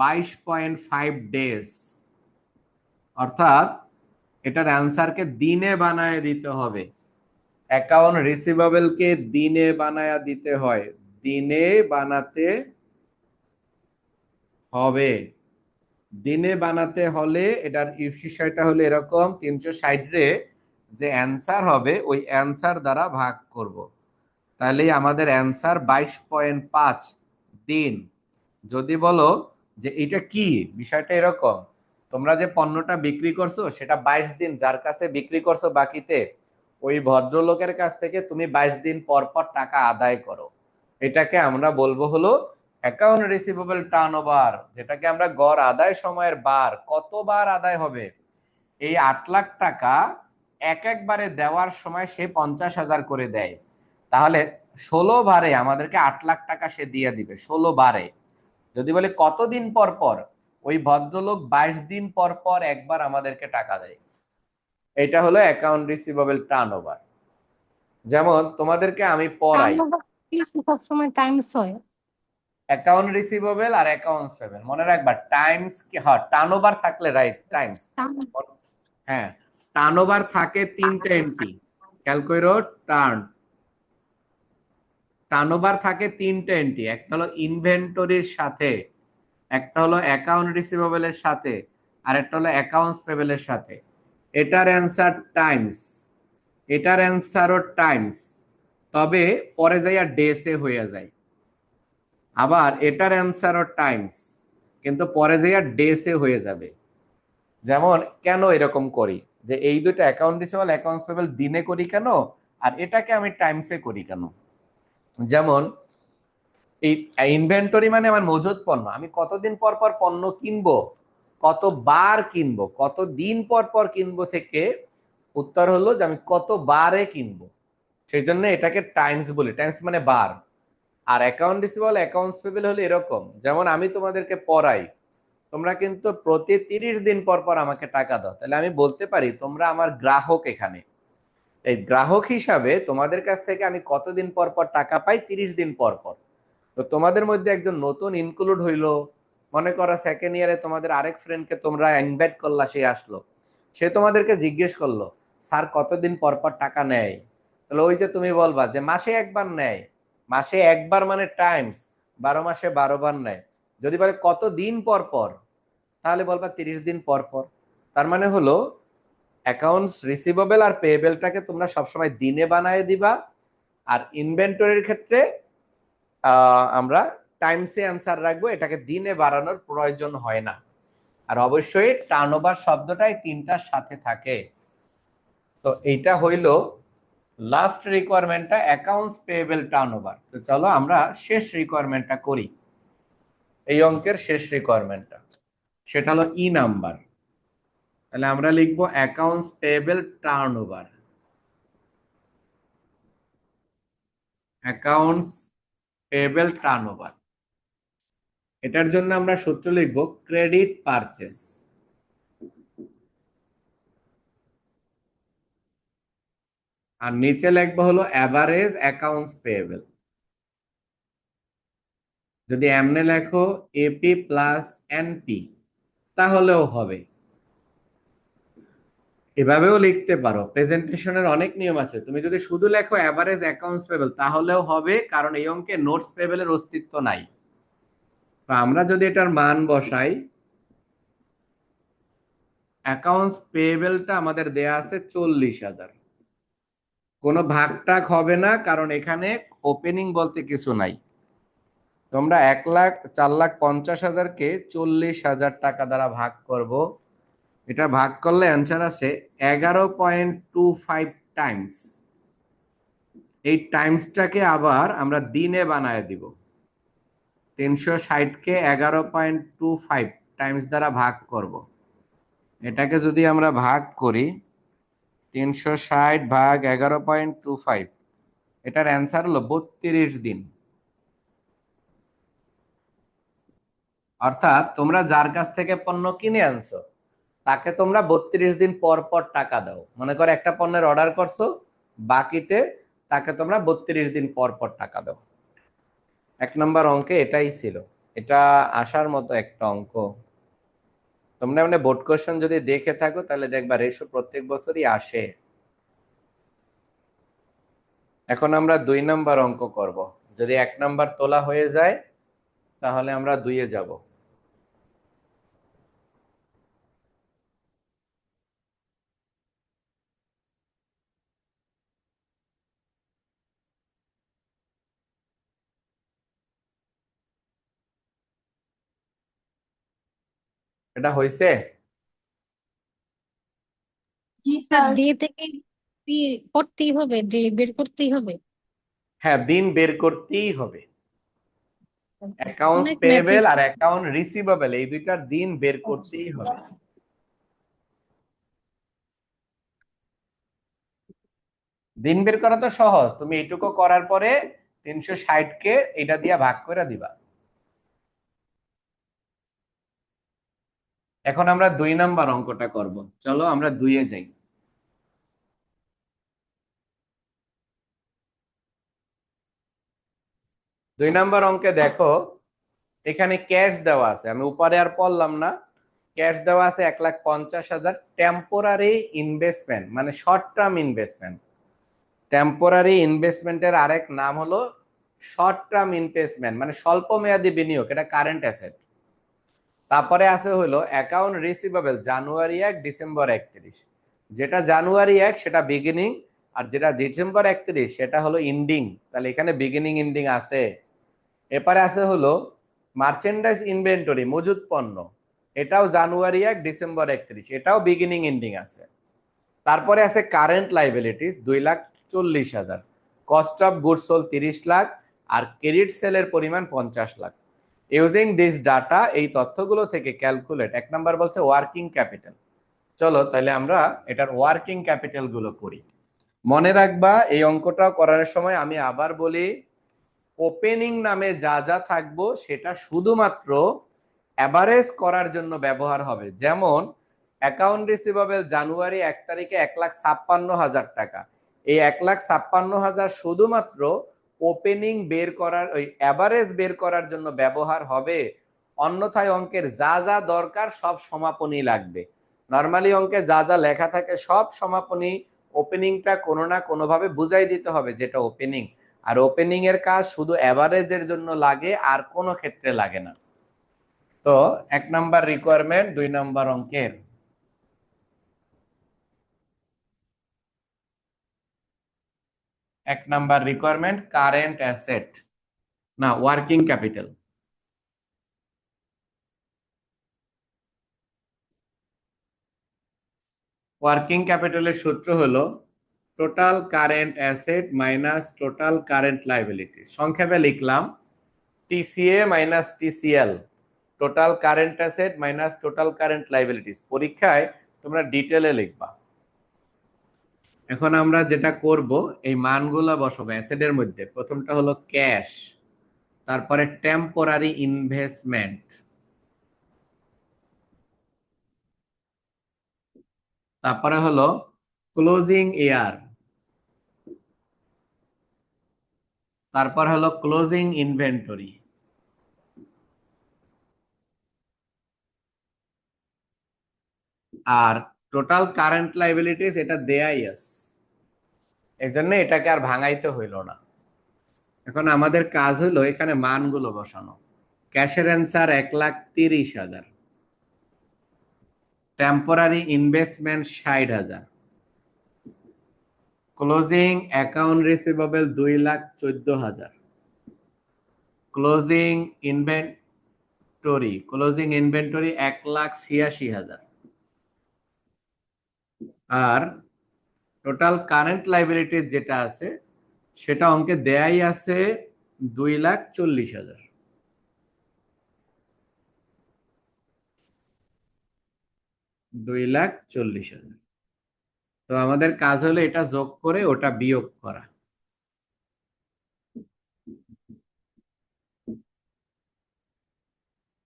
Speaker 1: 22.5 ডেজ। অর্থাৎ এটার অ্যান্সারকে দিনে বানায় দিতে হবে। অ্যাকাউন্ট রিসিভেবলকে দিনে বানায়া দিতে হয়, দিনে বানাতে হবে। দিনে বানাতে হলে এটার বিষয়টা হলো এরকম, 360 রে যে অ্যান্সার হবে ওই অ্যান্সার দ্বারা ভাগ করব। তাহলে আমাদের অ্যান্সার 22.5 দিন। যদি বলো যে এটা কি, বিষয়টা এরকম, তোমরা যে পণ্যটা বিক্রি করছো সেটা 22 দিন যার কাছে বিক্রি করছো বাকিতে, ওই ভদ্রলোকের কাছ থেকে তুমি 22 দিন পর পর টাকা আদায় করো। এটাকে আমরা বলবো হলো অ্যাকাউন্ট রিসিভেবল টার্নওভার, যেটাকে আমরা গড় আদায় সময়ের বার, কতবার আদায় হবে। এই 8 লাখ টাকা একবারে দেওয়ার সময় সে 50,000 করে দেয়, তাহলে 16 বারে আমাদেরকে 8 লাখ টাকা সে দিয়ে দিবে, 16 বারে। যদি বলে কতদিন পর পর, ওই ভদ্রলোক 22 দিন পর পর একবার আমাদেরকে টাকা দেয়। এটা হলো অ্যাকাউন্ট রিসিভেবল টার্নওভার। যেমন তোমাদেরকে আমি পড়াই,
Speaker 4: টার্নওভার সবসময় টাইমস হয়।
Speaker 1: অ্যাকাউন্ট রিসিভেবল আর অ্যাকাউন্টস পেবেল মনে রাখবা টাইমস কি হয়, টার্নওভার থাকলে রাইট টাইমস। হ্যাঁ, টার্নওভার থাকে 3টা এন্ট্রি, খেয়াল করো। টার্নওভার থাকে 3টা এন্ট্রি, একটা হলো ইনভেন্টরির সাথে, একটা হলো অ্যাকাউন্ট রিসিভেবলের সাথে, আর একটা হলো অ্যাকাউন্টস পেবেলের সাথে। এটার অ্যান্সার টাইমস, এটার অ্যান্সারও টাইমস, তবে পরে যাইয়া ডেসে হয়ে যায়। আবার এটার অ্যান্সারও টাইমস, কিন্তু পরে যাইয়া ডেসে হয়ে যাবে। যেমন কেন এরকম করি, যে এই দুটো অ্যাকাউন্ট রিসিভেবল অ্যাকাউন্টস পেবেল দিনে করি কেন, আর এটাকে আমি টাইমসে করি কেন। যেমন এই ইনভেন্টরি মানে আমার মজুত পণ্য, আমি কতদিন পর পর পণ্য কিনবো, কতবার কিনবো, কতদিন পর পর কিনবো থেকে উত্তর হলো যে আমি কতবারে কিনবো, সেই জন্য এটাকে টাইমস বলি, টাইমস মানে বার। আর অ্যাকাউন্ট রিসিভেবল অ্যাকাউন্টস পেবেল হলো এরকম, যেমন আমি তোমাদেরকে পড়াই, তোমরা কিন্তু প্রতি 30 দিন পর পর আমাকে টাকা দাও, তাহলে আমি বলতে পারি তোমরা আমার গ্রাহক। এখানে এই গ্রাহক হিসাবে তোমাদের কাছ থেকে আমি কতদিন পর পর টাকা পাই, 30 দিন পর পর। তো তোমাদের মধ্যে একজন নতুন ইনক্লুড হইলো, মনে করো সেকেন্ড ইয়ারে তোমাদের আরেক ফ্রেন্ডকে তোমরা ইনভাইট করলা, সে আসলো, সে তোমাদেরকে জিজ্ঞেস করলো স্যার কতদিন পর পর টাকা নেয়, তাহলে ওই যে তুমি বলবা যে মাসে একবার নেয়, মাসে একবার মানে টাইমস, 12 মাসে 12 বার নেয়। যদি বলে কতদিন পর পর, তাহলে বলবা 30 দিন পর পর। তার মানে হলো অ্যাকাউন্টস রিসিভেবল আর পেয়েবেলটাকে তোমরা সবসময় দিনে বানায় দিবা, আর ইনভেন্টরির ক্ষেত্রে আমরা টাইমসে অ্যান্সার রাখবো, এটাকে দিনে বাড়ানোর প্রয়োজন হয় না। আর অবশ্যই টার্নওভার শব্দটাই 3টার সাথে থাকে। তো এইটা হইল লাস্ট রিকোয়ারমেন্টটা, অ্যাকাউন্টস পেয়েবল টার্নওভার। তো চলো আমরা শেষ রিকোয়ারমেন্টটা করি, এই অঙ্কের শেষ রিকোয়ারমেন্টটা, সেটা হলো ই নাম্বার। তাহলে আমরা লিখবো accounts payable turnover, accounts payable turnover. এটার জন্য আমরা সূত্র লিখবো ক্রেডিট পারচেস, আর নিচে লিখবো হলো অ্যাভারেজ অ্যাকাউন্টস পেয়েবল। যদি এমনে লেখো এপি প্লাস এনপি তাহলেও হবে, এভাবেও লিখতে পারো। প্রেজেন্টেশনের অনেক নিয়ম আছে, তুমি যদি শুধু লেখো অ্যাভারেজ অ্যাকাউন্টস পেয়েবল তাহলেও হবে, কারণ এই অঙ্কে নোটস পেয়েবলের অস্তিত্ব নাই। তো আমরা যদি এটার মান বসাই, অ্যাকাউন্টস পেয়েবলটা আমাদের দেয়া আছে 40,000, কোনো ভাগটাগ হবে না কারণ এখানে ওপেনিং বলতে কিছু নাই। তোমরা 1,04,50,000-কে 40,000 টাকা দ্বারা ভাগ করব, এটা ভাগ করলে অ্যান্সার আসে 11.25 টাইমস। এই টাইমসটাকে আবার আমরা দিনে বানায় দিব, 360-কে 11.25 টাইমস দ্বারা ভাগ করব। এটাকে যদি আমরা ভাগ করি, 360 ভাগ 11.25, এটার অ্যান্সার হলো 32 দিন। অর্থাৎ তোমরা যার কাছ থেকে পণ্য কিনে আনছো তাকে তোমরা 32 দিন পর পর টাকা দাও। মনে করো একটা পণ্যের অর্ডার করছো, বাকিতে তাকে তোমরা 32 দিন পর পর টাকা দাও। 1 নম্বর অঙ্কে এটাই ছিল। এটা আসার মতো একটা অঙ্ক। তোমরা মানে বোর্ড কোশ্চেন যদি দেখে থাকো তাহলে দেখবা রেশো প্রত্যেক বছরই আসে। এখন আমরা 2 নম্বর অঙ্ক করব। যদি 1 নম্বর তোলা হয়ে যায় তাহলে আমরা 2-এ যাব। এটা হয়েছে?
Speaker 2: জি
Speaker 4: স্যার
Speaker 2: স্যার।
Speaker 4: ডে থেকে কি করতেই হবে, ডে বের করতেই হবে?
Speaker 1: হ্যাঁ, দিন বের করতেই হবে। অ্যাকাউন্টস
Speaker 4: অনেক
Speaker 1: পেয়েবল
Speaker 4: ম্যাথিক।
Speaker 1: আর অ্যাকাউন্ট রিসিভেবল এই দুইটার দিন বের করতেই হবে। দিন বের করা তো সহজ, তুমি এইটুকু করার পরে 360-কে এটা দিয়ে ভাগ করে দিবা। এখন আমরা 2 নম্বর অঙ্কটা করব। চলো আমরা 2-এ যাই। 2 নম্বর অঙ্কে দেখো, এখানে ক্যাশ দেওয়া আছে, আমি উপরে আর পড়লাম না। ক্যাশ দেওয়া আছে 1,50,000 টেম্পোরারি ইনভেস্টমেন্ট, মানে শর্ট টার্ম ইনভেস্টমেন্ট। টেম্পোরারি ইনভেস্টমেন্টের আরেক নাম হলো শর্ট টার্ম ইনভেস্টমেন্ট, মানে স্বল্প মেয়াদী বিনিয়োগ, এটা কারেন্ট অ্যাসেট। তারপরে আছে হলো অ্যাকাউন্ট রিসিভেবল জানুয়ারি 1 ডিসেম্বর 31। যেটা জানুয়ারি 1 সেটা বিগিনিং, আর যেটা ডিসেম্বর 31 সেটা হলো ইন্ডিং। তাহলে এখানে বিগিনিং ইন্ডিং আছে। এরপরে আছে হলো মার্চেন্ডাইজ ইনভেন্টরি, মজুদ পণ্য, এটাও জানুয়ারি 1 ডিসেম্বর 31, এটাও বিগিনিং ইন্ডিং আছে। তারপরে আছে current liabilities 2,40,000, cost of goods sold 30 lakh, আর ক্রেডিট সেলের পরিমাণ 50 লাখ। ইউজিং দিস ডাটা, এই তথ্যগুলো থেকে ক্যালকুলেট। 1 নম্বর বলছে ওয়ার্কিং ক্যাপিটাল। চলো তাহলে আমরা এটার ওয়ার্কিং ক্যাপিটাল গুলো করি। মনে রাখবা এই অঙ্কটা করার সময় আমি আবার বলি, ওপেনিং নামে যা যা থাকবো সেটা শুধুমাত্র অ্যাভারেজ করার জন্য ব্যবহার হবে। যেমন অ্যাকাউন্ট রিসিভেবল জানুয়ারি 1 তারিখে 1,56,000 টাকা, এই 1,56,000 শুধুমাত্র ওপেনিং বের করার, ওই অ্যাভারেজ বের করার জন্য ব্যবহার হবে। অন্যথায় অঙ্কের যা যা দরকার সব সমাপনী লাগবে। নর্মালি অঙ্কে যা যা লেখা থাকে সব সমাপনী, ওপেনিংটা কোনো না কোনোভাবে বুঝাই দিতে হবে যেটা ওপেনিং। আর ওপেনিং এর কাজ শুধু অ্যাভারেজের জন্য লাগে, আর কোনো ক্ষেত্রে লাগে না। তো 1 নম্বর রিকোয়ারমেন্ট 2 নম্বর অঙ্কের। 1 নম্বর রিকোয়ারমেন্ট কারেন্ট অ্যাসেট, না ওয়ার্কিং ক্যাপিটাল। ওয়ার্কিং ক্যাপিটালের সূত্র হলো total current asset minus total current liability. সংক্ষেপে লিখলাম TCA minus TCL, total current asset minus total current liabilities. পরীক্ষায় তোমরা ডিটেলে লিখবা। এখন আমরা যেটা করব, এই মানগুলো বসাবো অ্যাসেটের মধ্যে। প্রথমটা হলো ক্যাশ, তারপরে টেম্পোরারি ইনভেস্টমেন্ট, তারপরে হলো ক্লোজিং ইয়ার, তারপর হলো ক্লোজিং ইনভেন্টরি, আর টোটাল কারেন্ট লাইবিলিটিস এটা দেয়াই আছে, এই জন্য এটাকে আর ভাঙাইতে হইল না। এখন আমাদের কাজ হলো এখানে মানগুলো বসানো। ক্যাশের answer 1,30,000, temporary investment 60,000, closing account receivable 2,14,000, closing inventory 1,86,000, আর টোটাল কারেন্ট লাইবিলিটি যেটা আছে সেটা অঙ্কে দেয়াই আছে 2,40,000। 2,40,000। তো আমাদের কাজ হলো এটা যোগ করে ওটা বিয়োগ করা।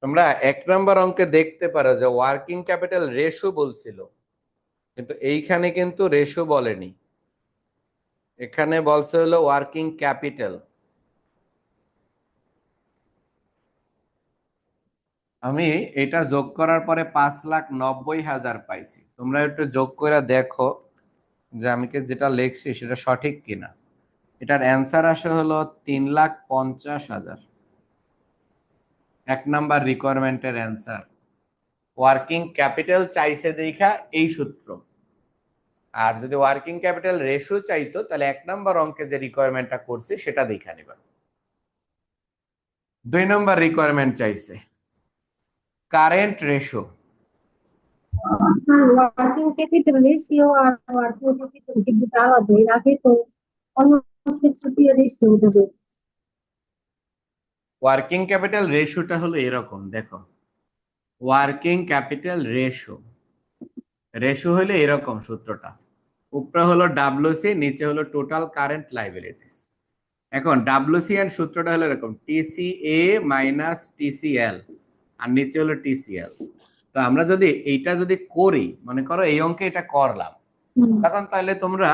Speaker 1: তোমরা 1 নম্বর অঙ্কে দেখতে পারো যে ওয়ার্কিং ক্যাপিটাল রেশো বলছিল, কিন্তু এইখানে কিন্তু রেশো বলেনি, এখানে বলছে হলো ওয়ার্কিং ক্যাপিটাল। আমি এটা যোগ করার পরে 5,90,000 পাইছি। তোমরা একটু যোগ করে দেখো যে আমি যেটা লিখছি সেটা সঠিক কিনা। এটার অ্যান্সার আসে হলো 3,50,000। 1 নম্বর রিকোয়ারমেন্টের অ্যান্সার। ওয়ার্কিং ক্যাপিটাল চাইছে দেখা এই সূত্র। আর যদি ওয়ার্কিং ক্যাপিটাল রেশিও চাইতো তাহলে 1 নম্বর অঙ্কে যে রিকোয়ারমেন্টটা করছি সেটা দেখা নিবা। 2 নম্বর রিকোয়ারমেন্ট চাইছে current ratio.
Speaker 5: Working capital ratio আর ওয়ার্কিং ক্যাপিটাল যেটা আলাদা, এর আগে তো অলমোস্ট রেশিও দেবে।
Speaker 1: ওয়ার্কিং ক্যাপিটাল রেশিওটা হলো এরকম, দেখো ওয়ার্কিং ক্যাপিটাল রেশিও, রেশিও হলো এরকম সূত্রটা, উপরে হলো ডাব্লিউসি, নিচে হলো টোটাল কারেন্ট লাইবিলিটিস। এখন ডাব্লিউসি এর সূত্রটা হলো এরকম, টিসিএ মাইনাস টিসিএল, আর নিচে হলো টিসিএল। তো আমরা যদি এইটা যদি করি, মনে করো এই অঙ্কে এটা করলাম, তখন তাহলে তোমরা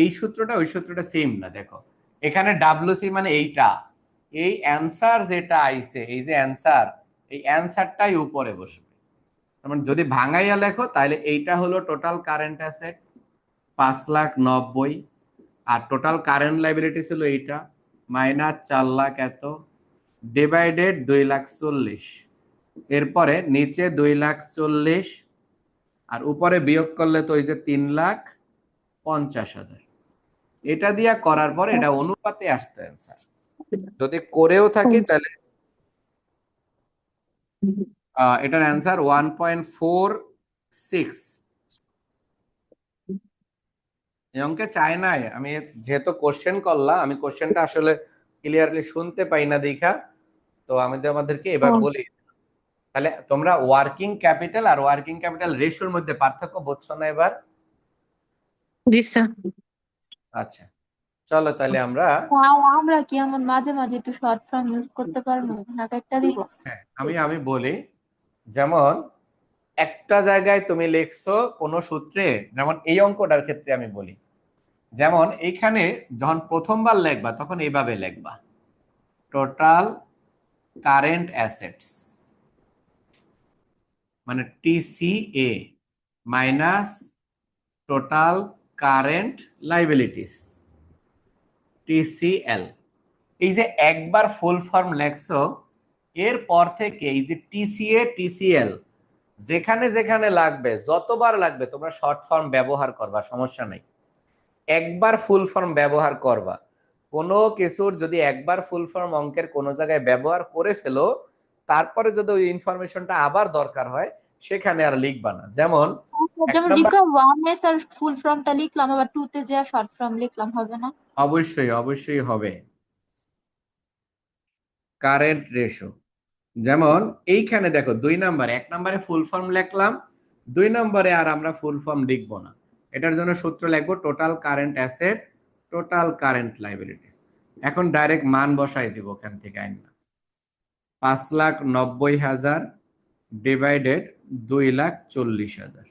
Speaker 1: এই সূত্রটা ওই সূত্রটা সেম না। দেখো এখানে ডাব্লিউসি মানে এইটা, এই অ্যান্সার যেটা আইছে, এই যে অ্যান্সার, এই অ্যান্সারটাই উপরে বসবে। মানে যদি ভাঙাইয়া লেখো তাহলে এইটা হলো টোটাল কারেন্ট অ্যাসেট 5,90,000, আর টোটাল কারেন্ট লাইবিলিটি ছিল এইটা মাইনাস 4,00,000 এত, ডিভাইডেড 2,40,000, এরপরে নিচে 2,40,000 আর উপরে বিয়োগ করলে তো ওই যে 3,50,000। এটা দিয়া করার পর এটা অনুপাতে আসতো অ্যান্সার। যদি করেও থাকি তাহলে এটার অ্যান্সার 1.46। এই অঙ্কে চাই নাই আমি, যেহেতু কোশ্চেন করলাম, আমি কোশ্চেনটা আসলে ক্লিয়ারলি শুনতে পাই না দেখা, তো আমি তো আমাদেরকে এবার বলি। তাহলে তোমরা ওয়ার্কিং ক্যাপিটাল আর ওয়ার্কিং ক্যাপিটাল রেশিওর মধ্যে পার্থক্য বুঝছো না এবার?
Speaker 4: জি স্যার।
Speaker 1: আচ্ছা, চলো তাহলে আমরা,
Speaker 2: আর আমরা কি এমন মাঝে মাঝে একটু শর্ট ফর্ম ইউজ করতে পারবো নাকি একটা দিব?
Speaker 1: হ্যাঁ আমি বলি, যেমন একটা জায়গায় তুমি লিখছো কোন সূত্রে, যেমন এই অঙ্কটার ক্ষেত্রে আমি বলি, যেমন এইখানে যখন প্রথমবার লিখবা তখন এইভাবে লিখবা, টোটাল কারেন্ট অ্যাসেটস মানে TCA minus total current liabilities TCL. এই যে একবার ফুল ফর্ম লেখছো, এরপর থেকে এই যে টিসিএ টিসিএল যেখানে যেখানে লাগবে, যতবার লাগবে তোমরা শর্ট ফর্ম ব্যবহার করবা, সমস্যা নাই। একবার ফুল ফর্ম ব্যবহার করবা, কোনো কিছুর যদি একবার ফুল ফর্ম অঙ্কের কোনো জায়গায় ব্যবহার করে ফেলো, তারপরে যদি ওই ইনফরমেশনটা আবার দরকার হয় সেখানে আর লিখবা না। যেমন এক
Speaker 2: যেমন
Speaker 1: নাম্বার,
Speaker 2: রিকোয়ার ওয়ানে স্যার ফুল ফর্মটা লিখলাম, আবার টু তে যা শর্ট ফর্ম লিখলাম, হবে না?
Speaker 1: অবশ্যই অবশ্যই হবে কারেন্ট রেশো। যেমন এইখানে দেখো 2 নম্বর, 1 নম্বরে ফুল ফর্ম লিখলাম, 2 নম্বরে আর আমরা ফুল ফর্ম লিখবো না। এটার জন্য সূত্র লিখবো total current asset total current liabilities. এখন ডাইরেক্ট মান বসাই দিব ওখান থেকে, আইন না, 5,90,000 ডিভাইডেড 2,40,000,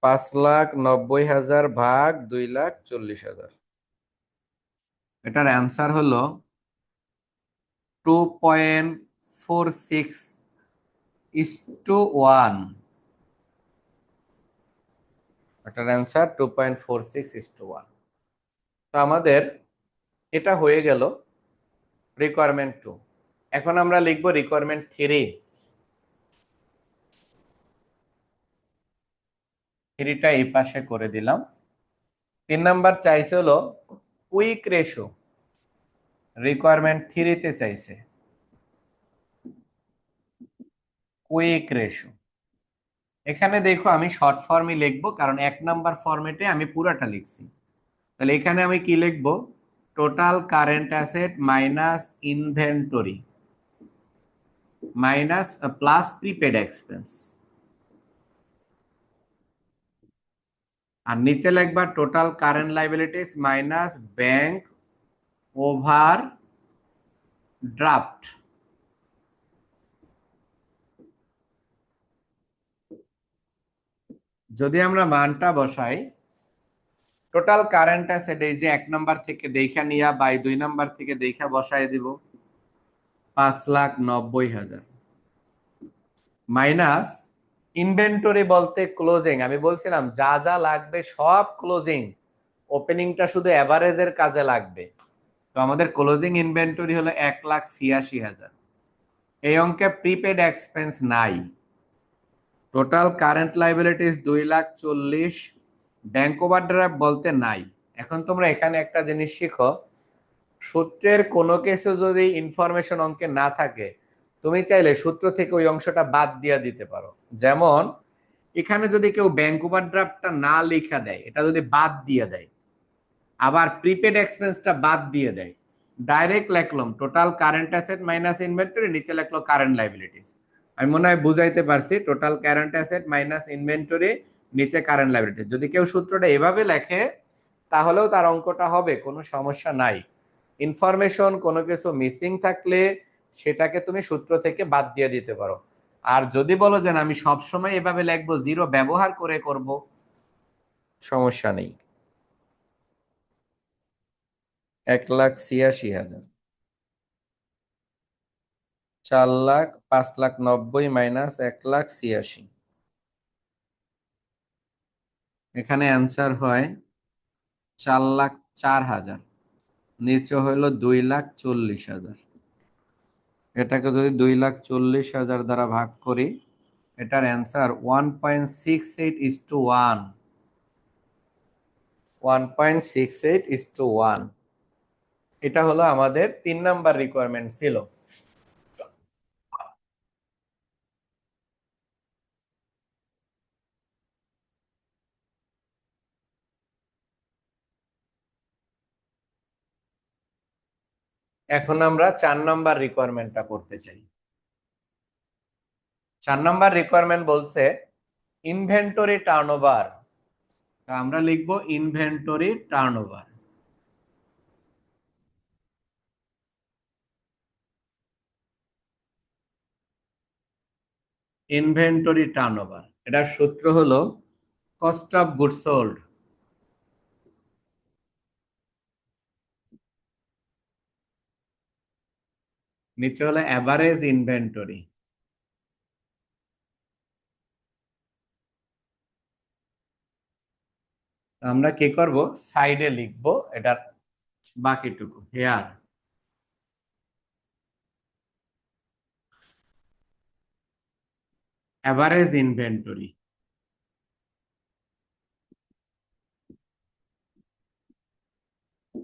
Speaker 1: 5,90,000 ভাগ 2,40,000। এটার অ্যান্সার হলো 2.46:1। এটার অ্যান্সার 2.46:1। তো আমাদের এটা হয়ে গেল রিকোয়ারমেন্ট 2। এখন আমরা লিখবো রিকোয়ারমেন্ট 3। 3টা এই পাশে করে দিলাম। 3 নম্বর চাইছে হলো কুইক রেশো, রিকোয়ারমেন্ট 3-তে চাইছে কুইক রেশো। এখানে দেখো আমি শর্ট ফর্মই লিখবো, কারণ 1 নম্বর ফরম্যাটে আমি পুরাটা লিখছি। তাহলে এখানে আমি কি লিখবো, total current asset minus inventory minus plus prepaid expense, আর নিচে লিখবা total current liabilities minus bank overdraft. যদি আমরা মানটা বসাই, টোটাল কারেন্ট অ্যাসেট এই যে 1 নাম্বার থেকে দেখা নিয়া বাই 2 নাম্বার থেকে দেখা বসায় দিব 5,90,000 মাইনাস ইনভেন্টরি বলতে ক্লোজিং, আমি বলছিলাম যা যা লাগবে সব ক্লোজিং, ওপেনিংটা শুধু এভারেজের কাজে লাগবে। তো আমাদের ক্লোজিং ইনভেন্টরি হলো 1,86,000। এই অঙ্কে প্রিপেড এক্সপেন্স নাই। Total current liabilities 2,40,000, bank overdraft বলতে নাই। এখন তোমরা এখানে একটা জিনিস শিখো, সূত্রের কোনো কিছু যদি ইনফরমেশন অঙ্কে না থাকে, তুমি চাইলে সূত্র থেকে ওই অংশটা বাদ দিয়ে দিতে পারো। যেমন এখানে যদি কেউ ব্যাংক ওভারড্রাফটটা না লেখা দেয়, এটা যদি বাদ দিয়ে দেয়, আবার প্রিপেড এক্সপেন্সটা বাদ দিয়ে দেয়, ডাইরেক্ট লিখলাম total current asset minus inventory, নিচে লিখলো কারেন্ট লাইবিলিটিস। আমি মনে হয় বুঝাইতে পারছি, total current asset minus inventory, নিচে কারেন্ট লাইবিলিটিস। যদি কেউ সূত্রটা এভাবে লেখে তাহলেও তার অঙ্কটা হবে, কোনো সমস্যা নাই। ইনফরমেশন কোনো কিছু মিসিং থাকলে সেটাকে তুমি সূত্র থেকে বাদ দিয়ে দিতে পারো। আর যদি বলো যে না আমি সবসময় এভাবে লিখবো, জিরো ব্যবহার করে করব, সমস্যা নেই। 1,86,000, 4,05,90,000 মাইনাস 1,86,000, এখানে অ্যান্সার হয় 4,04,000, নিচে হইলো 2,40,000। এটাকে যদি 2,40,000 দ্বারা ভাগ করি, এটার অ্যান্সার 1.68:1, 1.68:1। এটা হলো আমাদের 3 নাম্বার রিকোয়ারমেন্ট ছিল। এখন আমরা 4 নাম্বার রিকোয়ারমেন্টটা করতে চাই। 4 নাম্বার রিকোয়ারমেন্ট বলছে ইনভেন্টরি টার্নওভার। আমরা লিখব ইনভেন্টরি টার্নওভার। ইনভেন্টরি টার্নওভার, এটার সূত্র হলো কস্ট অফ গুডস সোল্ড নিচে হলো এভারেজ ইনভেন্টরি। আমরা কি করব, সাইডে লিখব এটার বাকিটুকু, here average inventory.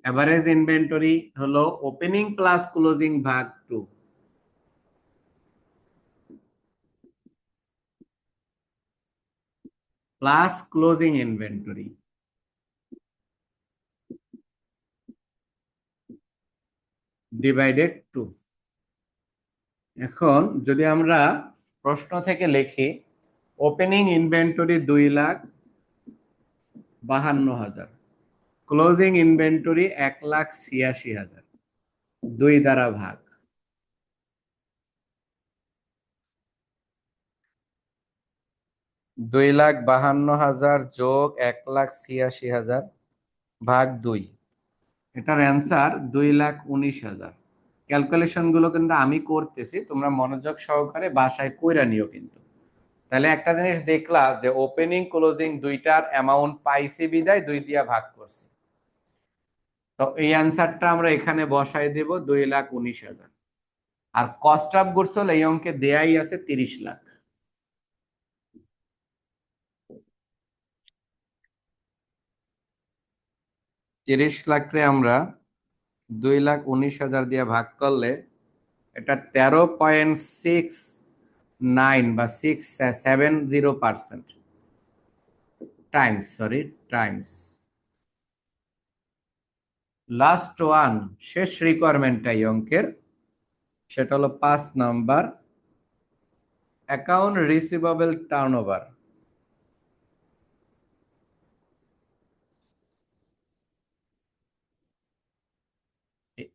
Speaker 1: Average inventory হলো ওপেনিং প্লাস ক্লোজিং ভাগ 2 প্লাস ক্লোজিং ইনভেন্টরি ডিভাইডেড 2। এখন যদি আমরা প্রশ্ন থেকে লিখি, ওপেনিং ইনভেন্টরি 2,52,000, ক্লোজিং ইনভেন্টরি 1,86,000, 2 দ্বারা ভাগ। $2,52,000 যোগ 1,86,000 ভাগ 2, এটার অ্যান্সার 2,19,000। ক্যালকুলেশন গুলো কিন্তু আমি করতেছি, তোমরা মনোযোগ সহকারে বাসায় কইরা নিও কিন্তু। তাহলে একটা জিনিস দেখলা যে ওপেনিং ক্লোজিং দুইটার অ্যামাউন্ট পাইছি বিদায় 2 দিয়া ভাগ করছি। তো এই অ্যান্সারটা আমরা এখানে বসাই দেব 2,19,000। আর কস্ট অফ গুডস সোল্ড এই অঙ্কে দেয়াই আছে 30 লাখ। তিরিশ লাখে আমরা 2,19,000 দিয়ে ভাগ করলে এটা 13.69 বা 670% টাইমস। লাস্ট ওয়ান, শেষ রিকোয়ারমেন্টটা এই অঙ্কের, সেটা হলো 5 number, account receivable turnover.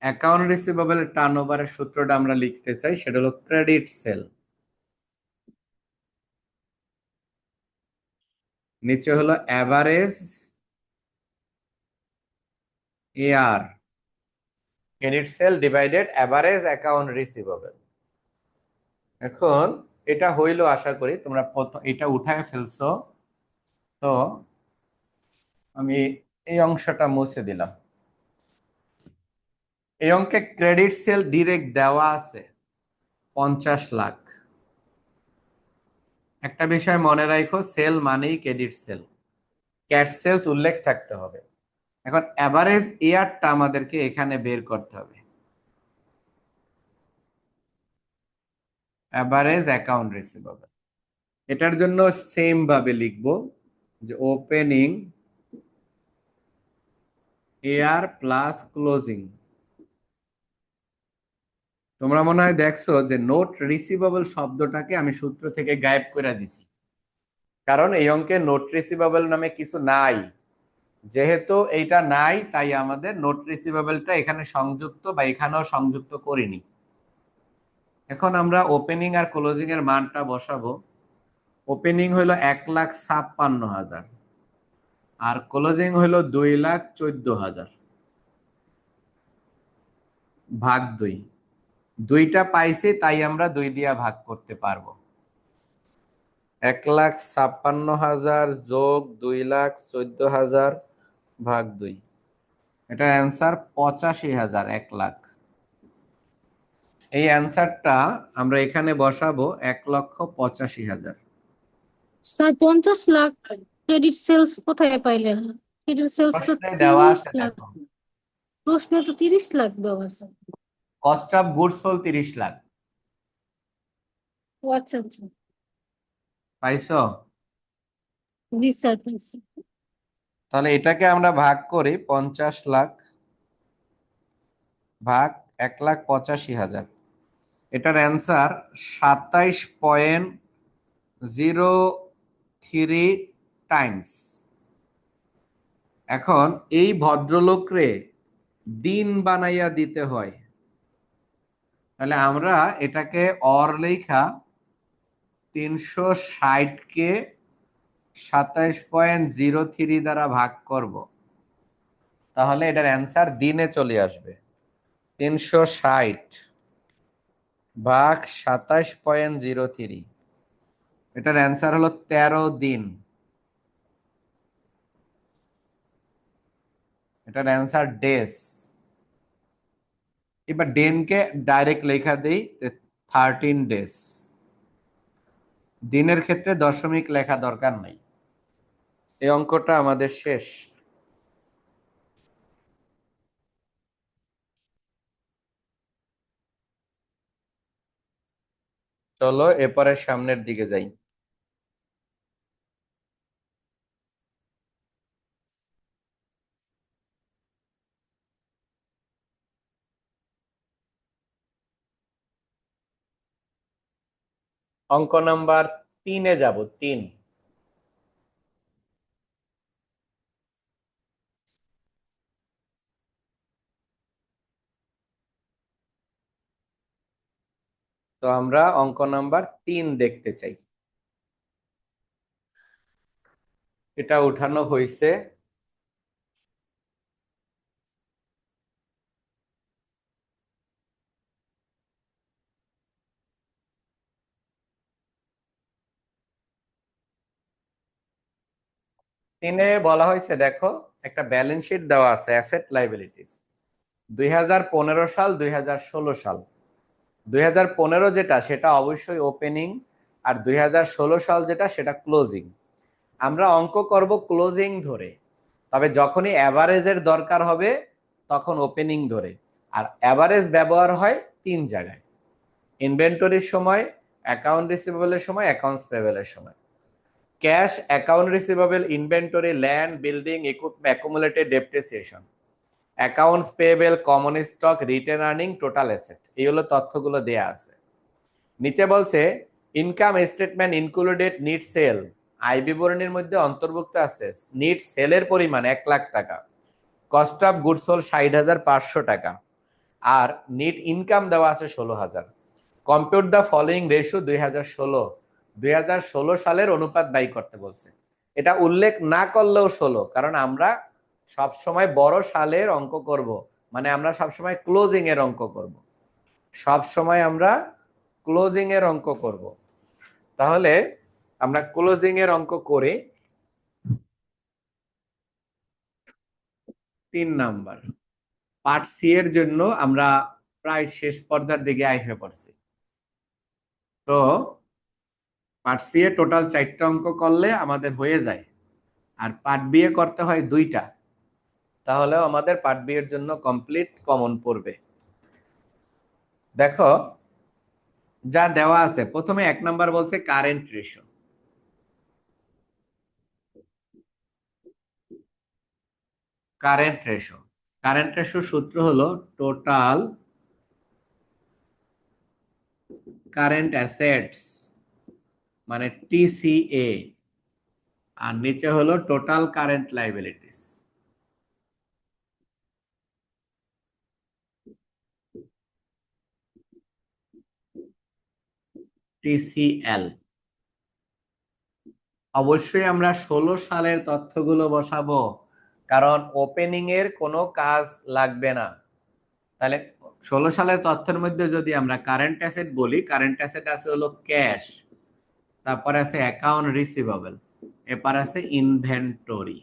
Speaker 1: Account receivable টার্নওভারের সূত্রটা আমরা লিখতে চাই, সেটা হলো ক্রেডিট সেল, নিচে হলো average AR, credit sell divided average account receivable. এখন এটা হইলো, আশা করি তোমরা এটা উঠায় ফেলছো। তো আমি এই অংশটা মুছে দিলাম। এই অঙ্কে ক্রেডিট সেল ডিরেক্ট দেওয়া আছে 50 লাখ। একটা বিষয় মনে রাখো, সেল মানেই ক্রেডিট সেল, ক্যাশ সেলস উল্লেখ থাকতে হবে। এখন অ্যাভারেজ ইয়ারটা আমাদেরকে এখানে বের করতে হবে, অ্যাভারেজ অ্যাকাউন্ট রিসিভেবল। এটার জন্য সেম ভাবে লিখবো যে ওপেনিং এয়ার প্লাস ক্লোজিং। তোমরা মনে হয় দেখছো যে নোট রিসিভেবল শব্দটাকে আমি সূত্র থেকে গায়েব করে দিছি, কারণ এই অঙ্কে নোট রিসিভেবল নামে কিছু নাই। যেহেতু এইটা নাই, তাই আমাদের নোট রিসিভেবলটা এখানে সংযুক্ত বা এখানেও সংযুক্ত করিনি। এখন আমরা ওপেনিং আর ক্লোজিং এর মানটা বসাবো। ওপেনিং হইলো 1,56,000 আর ক্লোজিং হইলো 2,14,000 ভাগ 2। দুইটা পাইছি, তাই আমরা 2 দিয়া ভাগ করতে পারবো। 1,56,000 যোগ 2,14,000 ভাগ 2, এটার অ্যান্সার 85,000, 1 লাখ। এই অ্যান্সারটা আমরা এখানে বসাবো 1,85,000।
Speaker 4: স্যার 50 লাখ ক্রেডিট সেলস কোথায় পাইলেন? ক্রেডিট সেলস তো
Speaker 1: প্রশ্নে দেওয়া
Speaker 4: 30
Speaker 1: আছে,
Speaker 4: লাখ।
Speaker 1: দেখো
Speaker 4: প্রশ্নে তো 30 লাখ দেওয়া আছে।
Speaker 1: Cost of goods sold 30 lakh.
Speaker 4: ও আচ্ছা আচ্ছা।
Speaker 1: পাইছো?
Speaker 4: জি স্যার, প্লিজ।
Speaker 1: তাহলে এটাকে আমরা ভাগ করি, 50 লাখ ভাগ 1,85,000। এটার অ্যান্সার 27.03 টাইমস। এখন এই ভদ্রলোকরে দিন বানাইয়া দিতে হয়, তাহলে আমরা এটাকে অর লেখা 360-কে 27.03 দ্বারা ভাগ করব, তাহলে এটার অ্যান্সার দিনে চলে আসবে। 360 ভাগ 27.03, এটার অ্যান্সার হলো 13 দিন। এটার অ্যান্সার ডেজ। এবার ডেনকে ডাইরেক্ট লেখা দেই 13 ডেজ। দিনের ক্ষেত্রে দশমিক লেখা দরকার নাই। এই অঙ্কটা আমাদের শেষ। চলো এরপরে সামনের দিকে যাই। অঙ্ক নাম্বার 3-এ যাব, 3। তো আমরা অঙ্ক নাম্বার 3 দেখতে চাই। এটা উঠানো হয়েছে। তিনে বলা হয়েছে, দেখো একটা ব্যালেন্স শিট দেওয়া আছে, অ্যাসেট লাইবিলিটিস 2015 সাল 2016 সাল। 2015 যেটা, সেটা অবশ্যই ওপেনিং, আর 2016 সাল যেটা, সেটা ক্লোজিং। আমরা অঙ্ক করব ক্লোজিং ধরে, তবে যখনই অ্যাভারেজের দরকার হবে তখন ওপেনিং ধরে। আর অ্যাভারেজ ব্যবহার হয় 3 জায়গায়: ইনভেন্টরির সময়, অ্যাকাউন্ট রিসিভেবলের সময়, অ্যাকাউন্টস পেয়েবলের সময়। Cash, account receivable, inventory, land, building, equipment, accumulated depreciation, accounts payable, common stock, retained earning, total asset. এই হলো তথ্যগুলো দেয়া আছে। নিচে বলছে income statement included net sale, আয় বিবরণীর মধ্যে অন্তর্ভুক্ত আছে নিট সেলের পরিমাণ 1 লাখ টাকা, কস্ট অফ গুডস সোল্ড 60,500 টাকা, আর নেট ইনকাম দেওয়া আছে 16,000। কম্পিউট দ্য ফলোইং রেশিও 2016 সালের অনুপাত বাই করতে বলছে। এটা উল্লেখ না করলেও 16, কারণ আমরা সব সময় বড় সালের অঙ্ক করব, মানে আমরা সব সময় ক্লোজিং এর অঙ্ক করব, সব সময় আমরা ক্লোজিং এর অঙ্ক করব। তাহলে আমরা ক্লোজিং এর অঙ্ক করে 3 নাম্বার পার্ট সি এর জন্য আমরা প্রায় শেষ পর্যায়ের দিকে আইসে পড়ছি। তো পার্ট সি এ টোটাল 4টা অঙ্ক করলে আমাদের হয়ে যায়, আর পার্ট বি এ করতে হয় 2টা, তাহলেও আমাদের পার্ট বি এর জন্য কমপ্লিট কমন পড়বে। দেখো যা দেওয়া আছে, প্রথমে 1 নাম্বার বলছে কারেন্ট রেশিও। কারেন্ট রেশিও সূত্র হলো টোটাল কারেন্ট অ্যাসেটস মানে টিসিএ, আর নিচে হলো টোটাল কারেন্ট লাইবিলিটিস টিসিএল। অবশ্যই আমরা 16 সালের তথ্যগুলো বসাবো, কারণ ওপেনিং এর কোনো কাজ লাগবে না। তাহলে 16 সালের তথ্যের মধ্যে যদি আমরা কারেন্ট অ্যাসেট বলি, কারেন্ট অ্যাসেট আছে হলো ক্যাশ, তারপর আছে অ্যাকাউন্ট রিসিভেবল, এরপর আছে ইনভেন্টরি।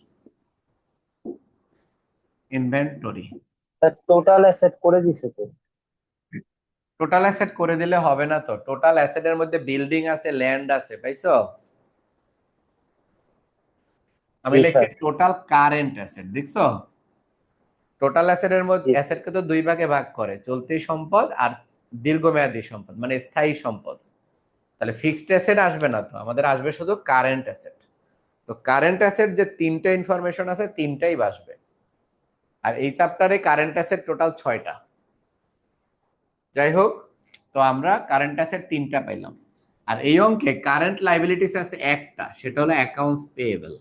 Speaker 3: টোটাল অ্যাসেট করে দিছে তো।
Speaker 1: টোটাল অ্যাসেট করে দিলে হবে না তো, টোটাল অ্যাসেটের মধ্যে বিল্ডিং আছে, ল্যান্ড আছে, পাইছো? আমি
Speaker 3: জি
Speaker 1: লিখছি
Speaker 3: স্যার।
Speaker 1: টোটাল কারেন্ট অ্যাসেট, দেখছো? টোটাল অ্যাসেটের মধ্যে
Speaker 3: জি স্যার।
Speaker 1: অ্যাসেটকে তো 2 ভাগে ভাগ করে, চলতি সম্পদ আর দীর্ঘমেয়াদী সম্পদ মানে স্থায়ী সম্পদ। তাহলে ফিক্সড অ্যাসেট আসবে না তো, আমাদের আসবে শুধু কারেন্ট অ্যাসেট। তো কারেন্ট অ্যাসেট যে 3টা ইনফরমেশন আছে, 3টাই আসবে। আর এই চ্যাপ্টারে কারেন্ট অ্যাসেট টোটাল 6টা। যাই হোক, তো আমরা কারেন্ট অ্যাসেট 3টা পাইলাম, আর এই অঙ্কে কারেন্ট লাইবিলিটিস আছে একটা, সেটা হলো অ্যাকাউন্টস পেয়েবল।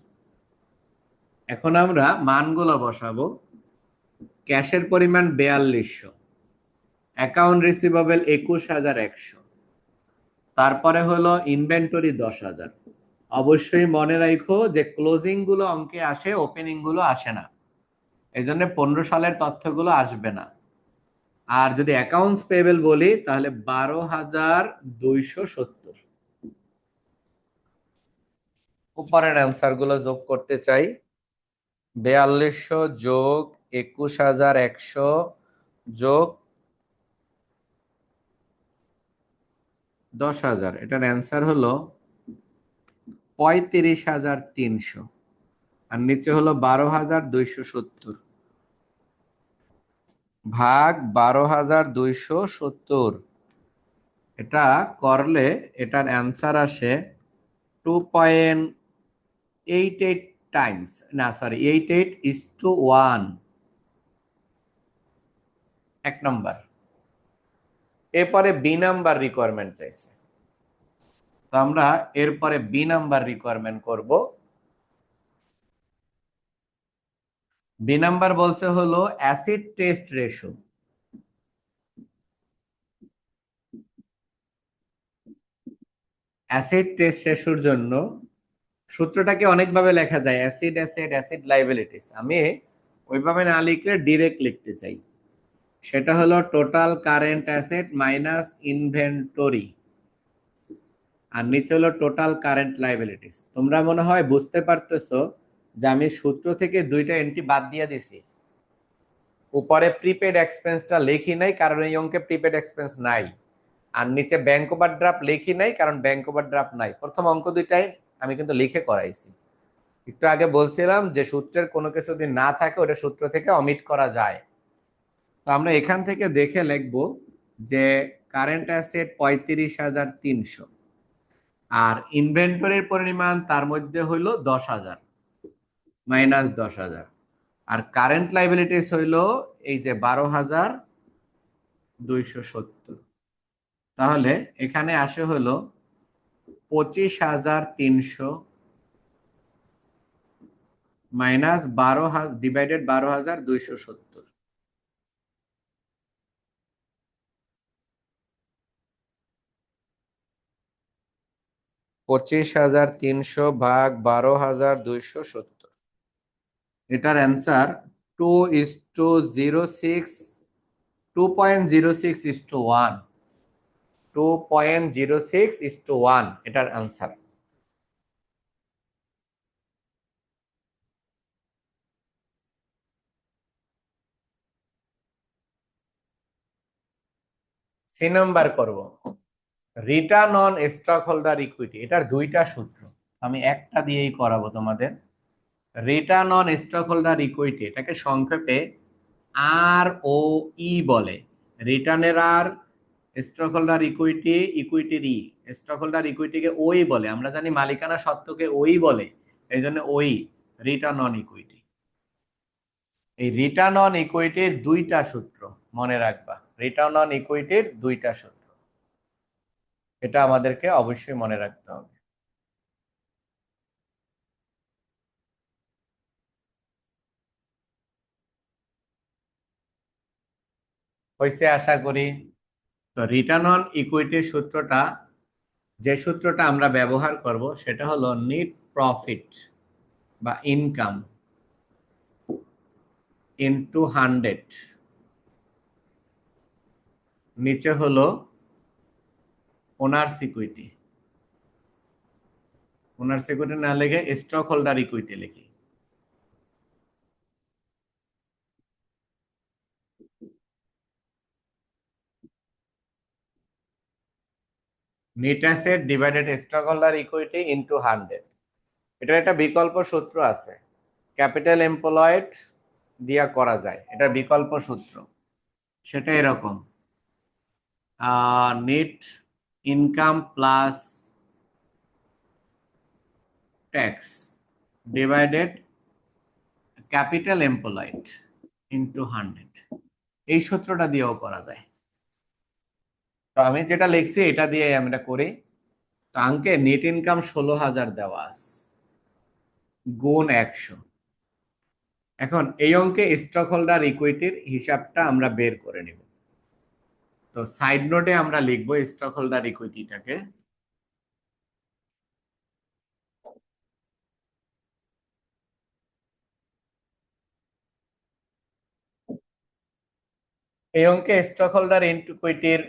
Speaker 1: এখন আমরা মানগুলো বসাবো। ক্যাশের পরিমাণ 4200, অ্যাকাউন্ট রিসিভেবল 21100, তারপরে হলো ইনভেন্টরি 10,000। অবশ্যই মনে রাখো যে ক্লোজিং গুলো অঙ্কে আসে, ওপেনিং গুলো আসে না, এই জন্য 15 সালের তথ্যগুলো আসবে না। আর যদি অ্যাকাউন্টস পেয়েবল বলি তাহলে 12,270। উপরের অ্যান্সার গুলো যোগ করতে চাই। 4200 যোগ 21,100 যোগ 10,000, এটার অ্যান্সার হলো 35,300, আর নিচে হলো 12,270 ভাগ 12,270। এটা করলে এটার অ্যান্সার আসে 2.88 টাইমস, না সরি 88:1। 1 নম্বর। এরপরে বি নাম্বার রিকোয়ারমেন্ট চাইছে, তো আমরা এরপরে বি নাম্বার রিকোয়ারমেন্ট করব। বি নাম্বার বলছে হলো acid test ratio. Acid test রেশিওর জন্য সূত্রটাকে অনেকভাবে লেখা যায়, অ্যাসিড অ্যাসেট, অ্যাসিড লাইবিলিটিস। আমি ওইভাবে না লিখলে ডিরেক্ট লিখতে চাই, সেটা হলো total current asset minus inventory, আর নিচে হলো টোটাল কারেন্ট লাইবিলিটিস। তোমরা মনে হয় বুঝতে পারতেছো যে আমি সূত্র থেকে 2টা এন্ট্রি বাদ দিয়ে দিছি। উপরে প্রিপেড এক্সপেন্সটা লিখি নাই, কারণ এই অঙ্কে প্রিপেড এক্সপেন্স নাই। আর নিচে ব্যাংক ওভারড্রাফট লিখি নাই, কারণ ব্যাংক ওভারড্রাফট নাই। প্রথম অঙ্ক 2টাই আমি কিন্তু লিখে করাইছি। একটু আগে বলছিলাম যে সূত্রের কোনো কিছু যদি না থাকে ওটা সূত্র থেকে অমিট করা যায়। তো আমরা এখান থেকে দেখে লিখব যে কারেন্ট অ্যাসেট 35,300, আর ইনভেন্টরির পরিমাণ তার মধ্যে হইল 10,000 মাইনাস 10,000, আর কারেন্ট লাইবিলিটিস হইল এই যে 12,270। তাহলে এখানে আসে হলো 25,300 মাইনাস 12,000 ডিভাইডেড 12,270। 25,300 ভাগ 12,270। এটার অ্যান্সার 2:06, 2.06:1, 2.06:1 এটার অ্যান্সার। সি নাম্বার করব, return on stock holder equity. এটার দুইটা সূত্র, আমি একটা দিয়েই করাবো তোমাদের। Return on stock holder equity এটাকে সংক্ষেপে আর ও ই বলে। রিটার্নের আর, স্টক হোল্ডার ইকুইটি, ইকুইটির ই। স্টক হোল্ডার ইকুইটিকে ওই বলে, আমরা জানি মালিকানা সত্ত্বকে ওই বলে, এই জন্য ওই রিটার্ন অন ইকুইটি। এই রিটার্ন অন ইকুইটির দুইটা সূত্র মনে রাখবা, রিটার্ন অন ইকুইটির দুইটা সূত্র, এটা আমাদেরকে অবশ্যই মনে রাখতে হবে। হয়েছে আশা করি। তো রিটার্ন অন ইকুইটির সূত্রটা, যে সূত্রটা আমরা ব্যবহার করব সেটা হলো নেট প্রফিট বা ইনকাম ইনটু 100, নিচে হলো ওনার্স ইকুইটি। ওনার্স ইকুইটি না লিখে স্টক হোল্ডার ইকুইটি লিখি। Net asset divided stock holder equity into 100। এটার একটা বিকল্প সূত্র আছে, ক্যাপিটাল এমপ্লয়েড দিয়া করা যায়, এটা বিকল্প সূত্র। সেটা এরকম, net income plus tax divided capital employed into 100। এই সূত্রটা দিয়েও করা যায়। তো আমি যেটা লিখছি এটা দিয়ে আমরা করি। তো আঙ্কে নেট ইনকাম 16,000 দেওয়া আছে, গুণ 100। এখন এই অঙ্কে স্টক হোল্ডার ইকুইটির হিসাবটা আমরা বের করে নিব। তো সাইড নোটে আমরা লিখবো স্টক হোল্ডার ইকুইটিটাকে। এই অঙ্কে স্টক হোল্ডার ইকুইটির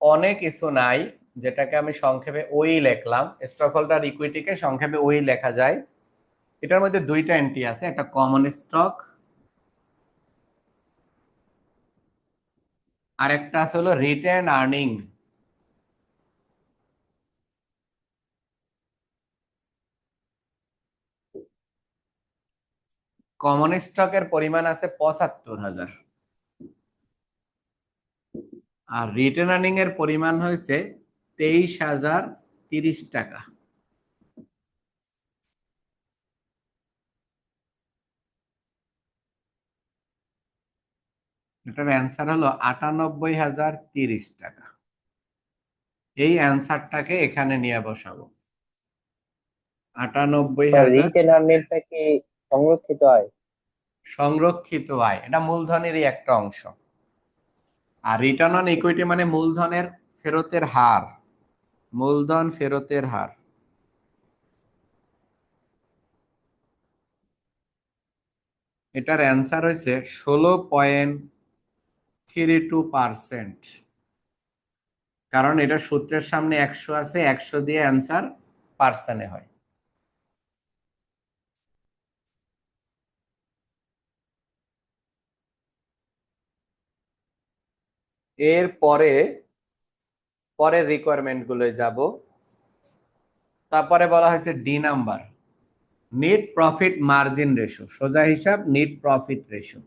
Speaker 1: অনেক কিছু নাই, যেটাকে আমি সংক্ষেপে ওই লিখলাম। স্টক হোল্ডার ইকুইটিকে সংক্ষেপে ওই লেখা যায়। এটার মধ্যে দুইটা এন্ট্রি আছে, একটা কমন স্টক আর একটা আছে হলো রিটেন আর্নিং। কমন স্টকের পরিমাণ আছে 75,000 আর রিটেন আর্নিং এর পরিমাণ হয়েছে 23,030 টাকা। এটার অ্যান্সার হলো 98,030 টাকা। এই অ্যান্সারটাকে এখানে নিয়ে বসাবো, 98,000।
Speaker 6: রিটেন আর্নিংটা কি সংরক্ষিত আয়?
Speaker 1: সংরক্ষিত আয়, এটা মূলধনেরই একটা অংশ। আর রিটার্ন অন ইকুইটি মানে মূলধনের ফেরতের হার, মূলধন ফেরতের হার। এটার অ্যান্সার হয়েছে 16.32%। কারণ এটা সূত্রের সামনে 100 আছে, 100 দিয়ে অ্যান্সার পার্সেন্টে হয়। এর পরের রিকোয়ারমেন্ট গুলোয় যাব। তারপরে বলা হয়েছে D number, net profit margin ratio. সোজা হিসাব net profit ratio.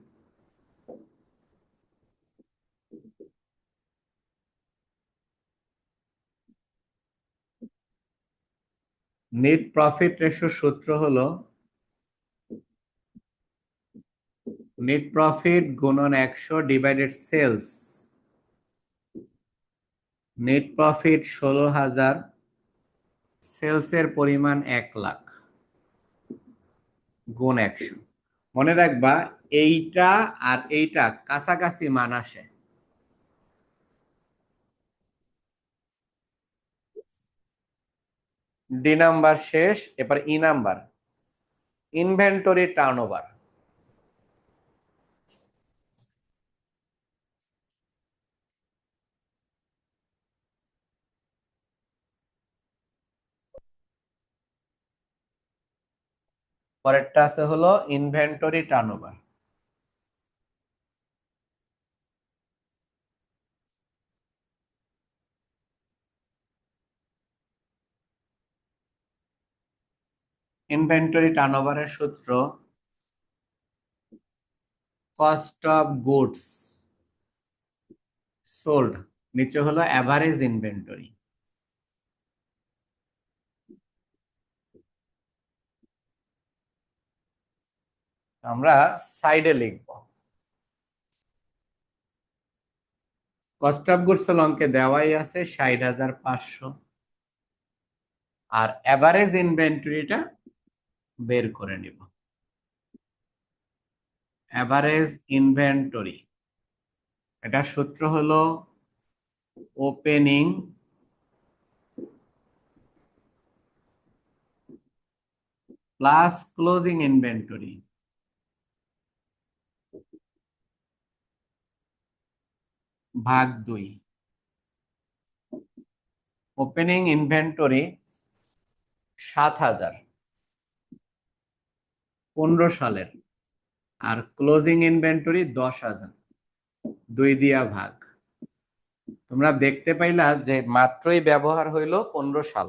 Speaker 1: Net profit ratio সূত্র হলো নেট প্রফিট গুণন 100 ডিভাইডেড সেলস। নেট প্রফিট 16,000, সেলসের পরিমাণ 1 লাখ, গুণ 100। মনে রাখবা এইটা আর এইটা কাছাকাছি মান আসে। ডি নাম্বার শেষ, এবার ই নাম্বার, ইনভেন্টরি টার্নওভার। পরেরটা আছে হলো ইনভেন্টরি টার্নওভার। ইনভেন্টরি টার্নওভারের সূত্র কস্ট অফ গুডস সোল্ড, নিচে হলো অ্যাভারেজ ইনভেন্টরি। আমরা সাইডে লিখব কস্ট অফ গুডস সোল্ড অঙ্কে দেওয়াই আছে ৬০,৫০০, আর অ্যাভারেজ ইনভেন্টরিটা বের করে নিব। অ্যাভারেজ ইনভেন্টরি, এটা সূত্র হলো ওপেনিং প্লাস ক্লোজিং ইনভেন্টরি ভাগ ২। ওপেনিং ইনভেন্টরি ৭,০০০ 15 সালের, আর ক্লোজিং ইনভেন্টরি 10,০০০, ২ দিয়া ভাগ। তোমরা দেখতে পাইলা যে মাত্রই ব্যবহার হইল 15 সাল,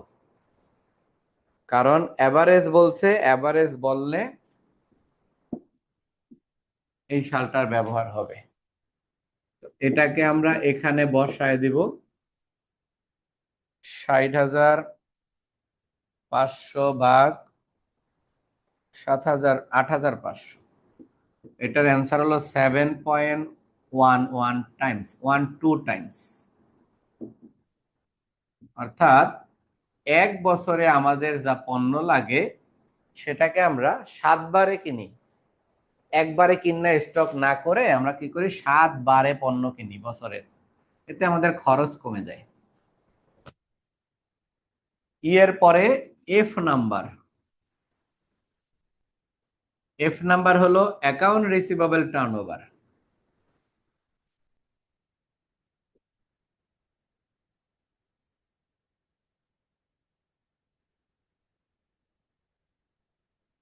Speaker 1: কারণ এভারেজ বলছে, এভারেজ বললে এই সালটার ব্যবহার হবে। তো এটাকে আমরা এখানে বসায় দিব ৬০,৫০০ ভাগ ৭,০০০, ৮,৫০০। এটার অ্যান্সার হলো 7.11 টাইমস, 12 টাইমস। অর্থাৎ 1 বছরে আমাদের যা পণ্য লাগে সেটাকে আমরা 7 বারে কিনি। একবারে কিনা স্টক না করে আমরা কি করি, 7 বারে পণ্য কিনি বছরের, এতে আমাদের খরচ কমে যায়। এর পরে এফ নাম্বার। এফ নাম্বার হলো account receivable turnover.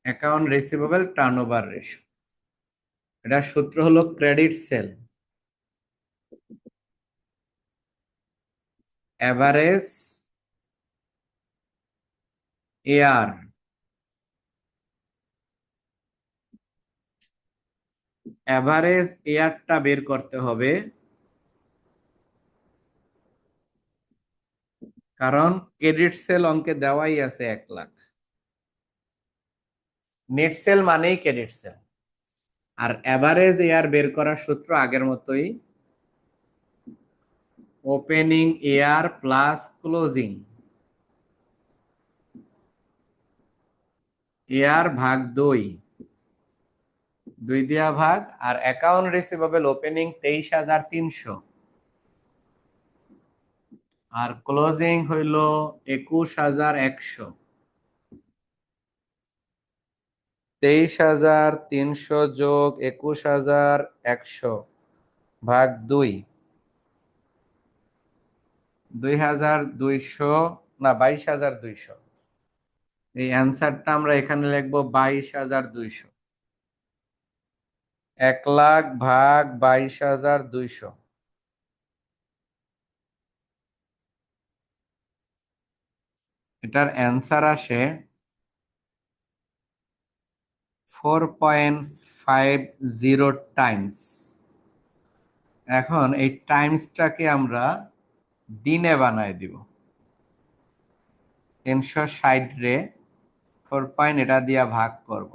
Speaker 1: Account receivable turnover ratio, এটার সূত্র হলো credit sale average AR average এয়ারটা বের করতে হবে, কারণ ক্রেডিট সেল অঙ্কে দেওয়াই আছে 1 লাখ। নেট সেল মানেই ক্রেডিট সেল। আর অ্যাভারেজ এয়ার বের করার সূত্র আগের মতোই, opening air plus closing air ভাগ 2, 2 দিয়া ভাগ। আর অ্যাকাউন্ট রিসিভেবল ওপেনিং 23,300, আর ক্লোজিং হইল 21,100। 23,300 যোগ 21,100 ভাগ 2, 2,200 না 22,200। এই অ্যান্সারটা আমরা এখানে লিখবো 22,200। 1 লাখ ভাগ 22,200। এটার অ্যান্সার আসে 4.50 টাইমস। এখন এই টাইমসটাকে আমরা দিনে বানায় দিব। 360 রে 4 পয়েন্ট এটা দিয়া ভাগ করব,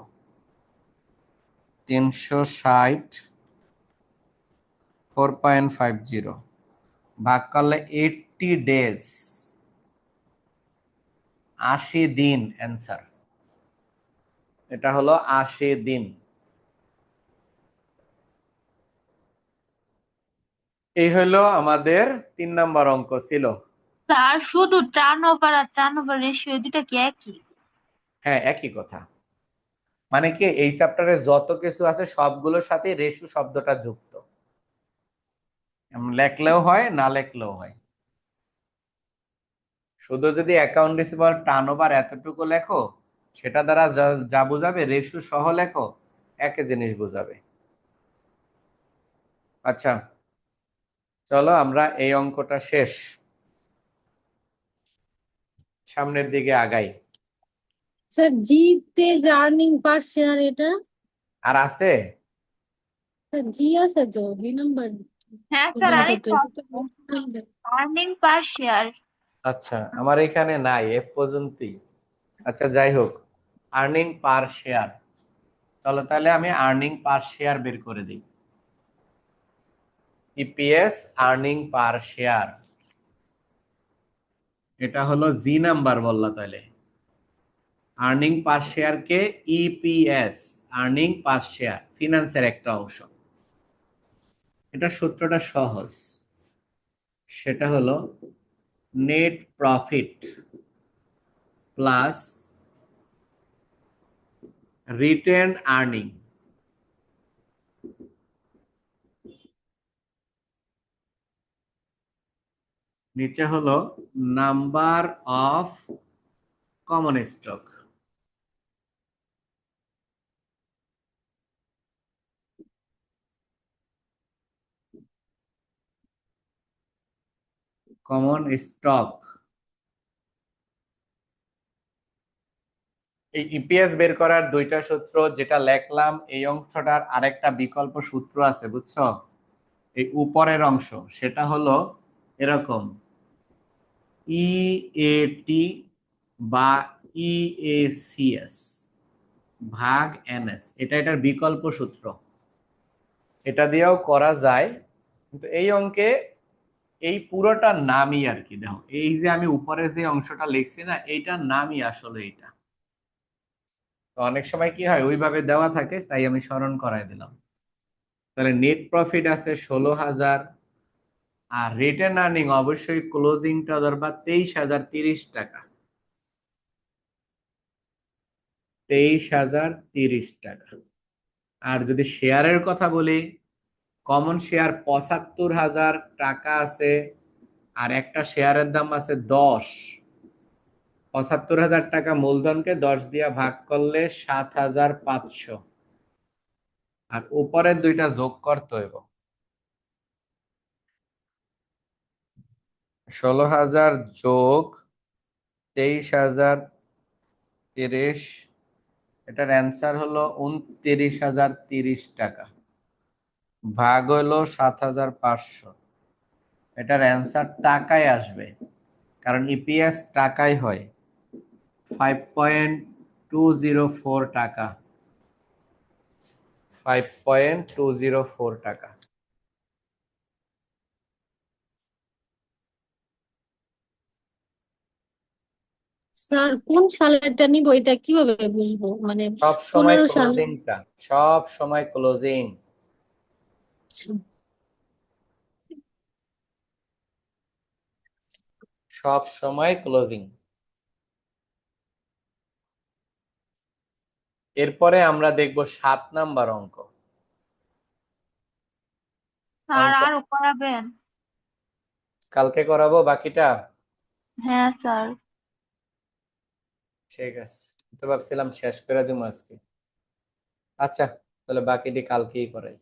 Speaker 1: 360 4.50 ভাগ করলে 80 ডেজ, 80 দিন অ্যান্সার। এটা হলো 80 দিন। এই হলো আমাদের 3 নম্বর অঙ্ক ছিল।
Speaker 2: স্যার শুধু টার্নওভার আর টার্নওভার রেশিও দুটা কি একই?
Speaker 1: হ্যাঁ, একই কথা। মানে কি, এই চ্যাপ্টারে যত কিছু আছে সবগুলোর সাথে রেশু শব্দটা যুক্ত, লেখলেও হয় না লেখলেও হয়। শুধু যদি অ্যাকাউন্ট রিসিভার টার্নওভার এতটুকু লেখো, সেটা দ্বারা যা যা বোঝাবে রেশু সহ লেখো, একই জিনিস বোঝাবে। আচ্ছা, চলো আমরা এই অঙ্কটা শেষ, সামনের দিকে আগাই।
Speaker 4: স্যার জি তে আর্নিং পার শেয়ার এটা?
Speaker 1: আর আছে?
Speaker 4: স্যার জি আছে তো, জি নাম্বার
Speaker 2: হ্যাঁ স্যার,
Speaker 4: পর্যন্ত তো
Speaker 2: আরেকটা
Speaker 4: এটা তো
Speaker 2: আছে,
Speaker 4: number।
Speaker 2: আর্নিং পার শেয়ার।
Speaker 1: আচ্ছা, আমার এখানে নাই এ পর্যন্তই। আচ্ছা, যাই হোক, আর্নিং পার শেয়ার। চলো তাহলে আমি আর্নিং পার শেয়ার বের করে দিই। ইপিএস আর্নিং পার শেয়ার, এটা হলো জি নাম্বার বললা তাহলে। আর্নিং পার শেয়ারকে ইপিএস, আর্নিং পার শেয়ার, ফিনান্সের একটা অংশ। এটা সূত্রটা সহজ, সেটা হলো net profit plus written earning, নিচে হলো number of common stock. Common stock, এই ইপিএস বের করার দুইটা সূত্র, যেটা লেখলাম এই অংশটার আরেকটা বিকল্প সূত্র আছে, বুঝছো? এই উপরের অংশ সেটা হলো এরকম, ইএটি বা ইএসিএস ভাগ এনএস, এটা এটার বিকল্প সূত্র। এটা দিয়েও করা যায়, কিন্তু এই অঙ্কে এই পুরোটার নামই আর কি, দেখো এই যে আমি উপরে যে অংশটা লিখছি না, এইটার নামই আসলে এটা। তো অনেক সময় কি হয়, ওইভাবে দেওয়া থাকে, তাই আমি স্মরণ করাই দিলাম। তাহলে নেট প্রফিট আছে 16,000, আর রিটেন আর্নিং অবশ্যই ক্লোজিংটা ধরবা 23,030 টাকা, 23,030 টাকা। আর যদি শেয়ারের কথা বলি, কমন শেয়ার 75,000 টাকা আছে, আর একটা শেয়ারের দাম আছে 10। 75,000 টাকা মূলধনকে 10 দিয়া ভাগ করলে 7,500, আর উপরের দুইটা যোগ করতে হইব। 16,000 যোগ 23,030, এটার অ্যান্সার হলো 29,030 টাকা, ভাগ হলো 7,500। এটার অ্যান্সার টাকায় আসবে, কারণ ইপিএস টাকায় হয়। 5.204 টাকা, 5.204 টাকা।
Speaker 4: স্যার কোন সালেরটা নিব এটা কিভাবে বুঝবো, মানে
Speaker 1: সব সময়
Speaker 4: 15 সাল?
Speaker 1: ক্লোজিংটা, সব সময় ক্লোজিং, সব সময় ক্লোজিং। এরপরে আমরা দেখব 7 নাম্বার অঙ্ক।
Speaker 2: স্যার
Speaker 1: অঙ্ক
Speaker 2: আরো করাবেন?
Speaker 1: কালকে করাবো বাকিটা।
Speaker 2: হ্যাঁ স্যার।
Speaker 1: ঠিক আছে, তো ভাবছিলাম শেষ করে দিব আজকে। আচ্ছা, তাহলে বাকিটি কালকেই করাই।